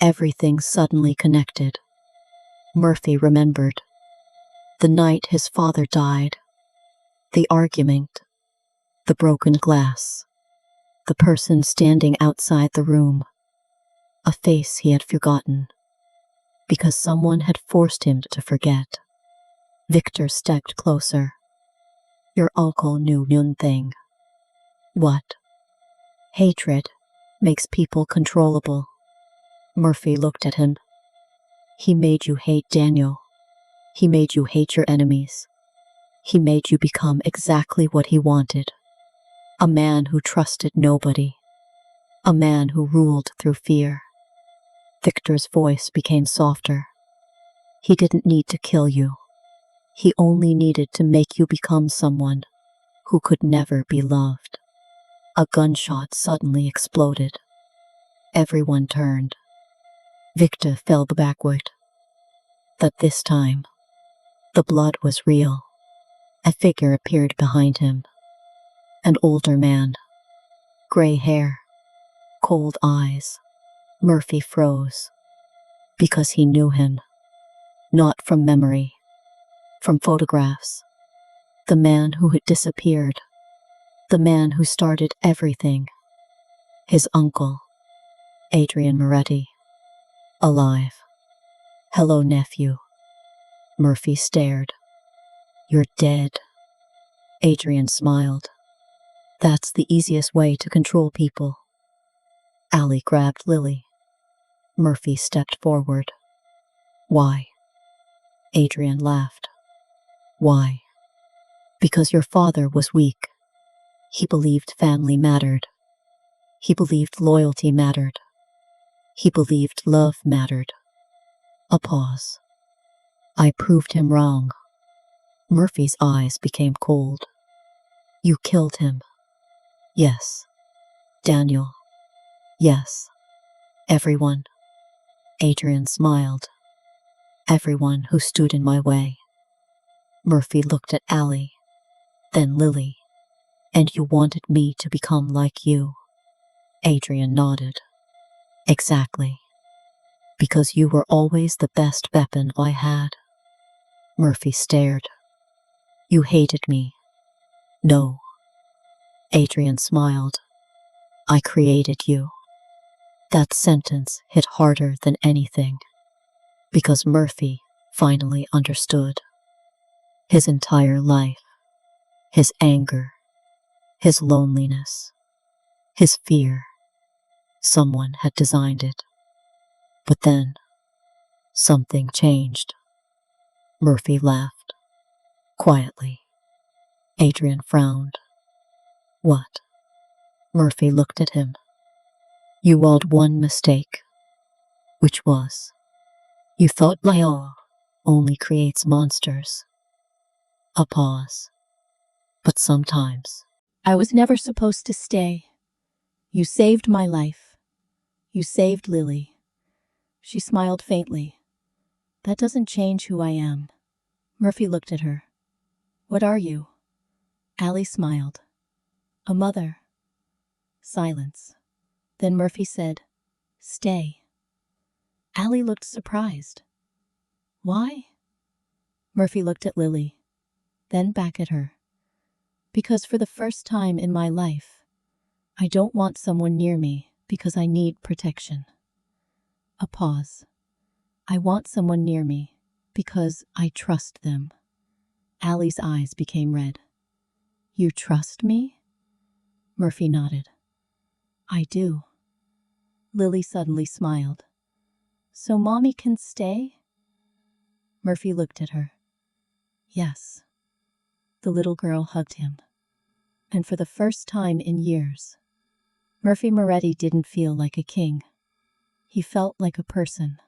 Everything suddenly connected. Murphy remembered. The night his father died. The argument. The broken glass. The person standing outside the room. A face he had forgotten. Because someone had forced him to forget. Victor stepped closer. Your uncle knew one thing. What? Hatred makes people controllable. Murphy looked at him. He made you hate Daniel. He made you hate your enemies. He made you become exactly what he wanted. A man who trusted nobody. A man who ruled through fear. Victor's voice became softer. He didn't need to kill you. He only needed to make you become someone who could never be loved. A gunshot suddenly exploded. Everyone turned. Victor fell backward. But this time, the blood was real. A figure appeared behind him. An older man. Gray hair. Cold eyes. Murphy froze. Because he knew him. Not from memory. From photographs. The man who had disappeared. The man who started everything. His uncle. Adrian Moretti. Alive. Hello, nephew. Murphy stared. You're dead. Adrian smiled. That's the easiest way to control people. Allie grabbed Lily. Murphy stepped forward. Why? Adrian laughed. Why? Because your father was weak. He believed family mattered. He believed loyalty mattered. He believed love mattered. A pause. I proved him wrong. Murphy's eyes became cold. You killed him. Yes. Daniel. Yes. Everyone. Adrian smiled. Everyone who stood in my way. Murphy looked at Allie, then Lily. And you wanted me to become like you. Adrian nodded. Exactly. Because you were always the best weapon I had. Murphy stared. You hated me. No. Adrian smiled. I created you. That sentence hit harder than anything, because Murphy finally understood. His entire life, his anger, his loneliness, his fear, someone had designed it. But then, something changed. Murphy laughed, quietly. Adrian frowned. What? Murphy looked at him. You made one mistake. Which was? You thought law only creates monsters. A pause. But sometimes. I was never supposed to stay. You saved my life. You saved Lily. She smiled faintly. That doesn't change who I am. Murphy looked at her. What are you? Allie smiled. A mother. Silence. Then Murphy said, Stay. Allie looked surprised. Why? Murphy looked at Lily, then back at her. Because for the first time in my life, I don't want someone near me because I need protection. A pause. I want someone near me because I trust them. Allie's eyes became red. You trust me? Murphy nodded. I do. Lily suddenly smiled. So Mommy can stay? Murphy looked at her. Yes. The little girl hugged him. And for the first time in years, Murphy Moretti didn't feel like a king. He felt like a person.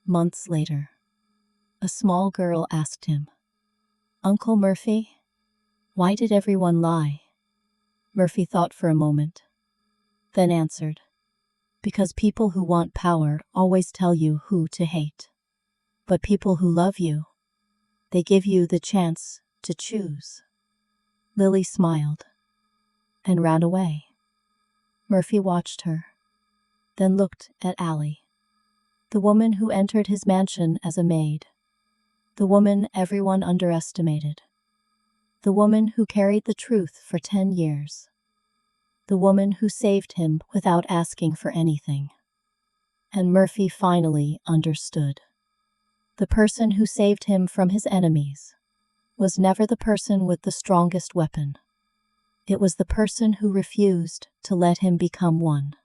Months later, a small girl asked him, Uncle Murphy, why did everyone lie? Murphy thought for a moment, then answered, because people who want power always tell you who to hate. But people who love you, they give you the chance to choose. Lily smiled and ran away. Murphy watched her, then looked at Allie, the woman who entered his mansion as a maid, the woman everyone underestimated, the woman who carried the truth for 10 years, the woman who saved him without asking for anything. And Murphy finally understood. The person who saved him from his enemies was never the person with the strongest weapon. It was the person who refused to let him become one.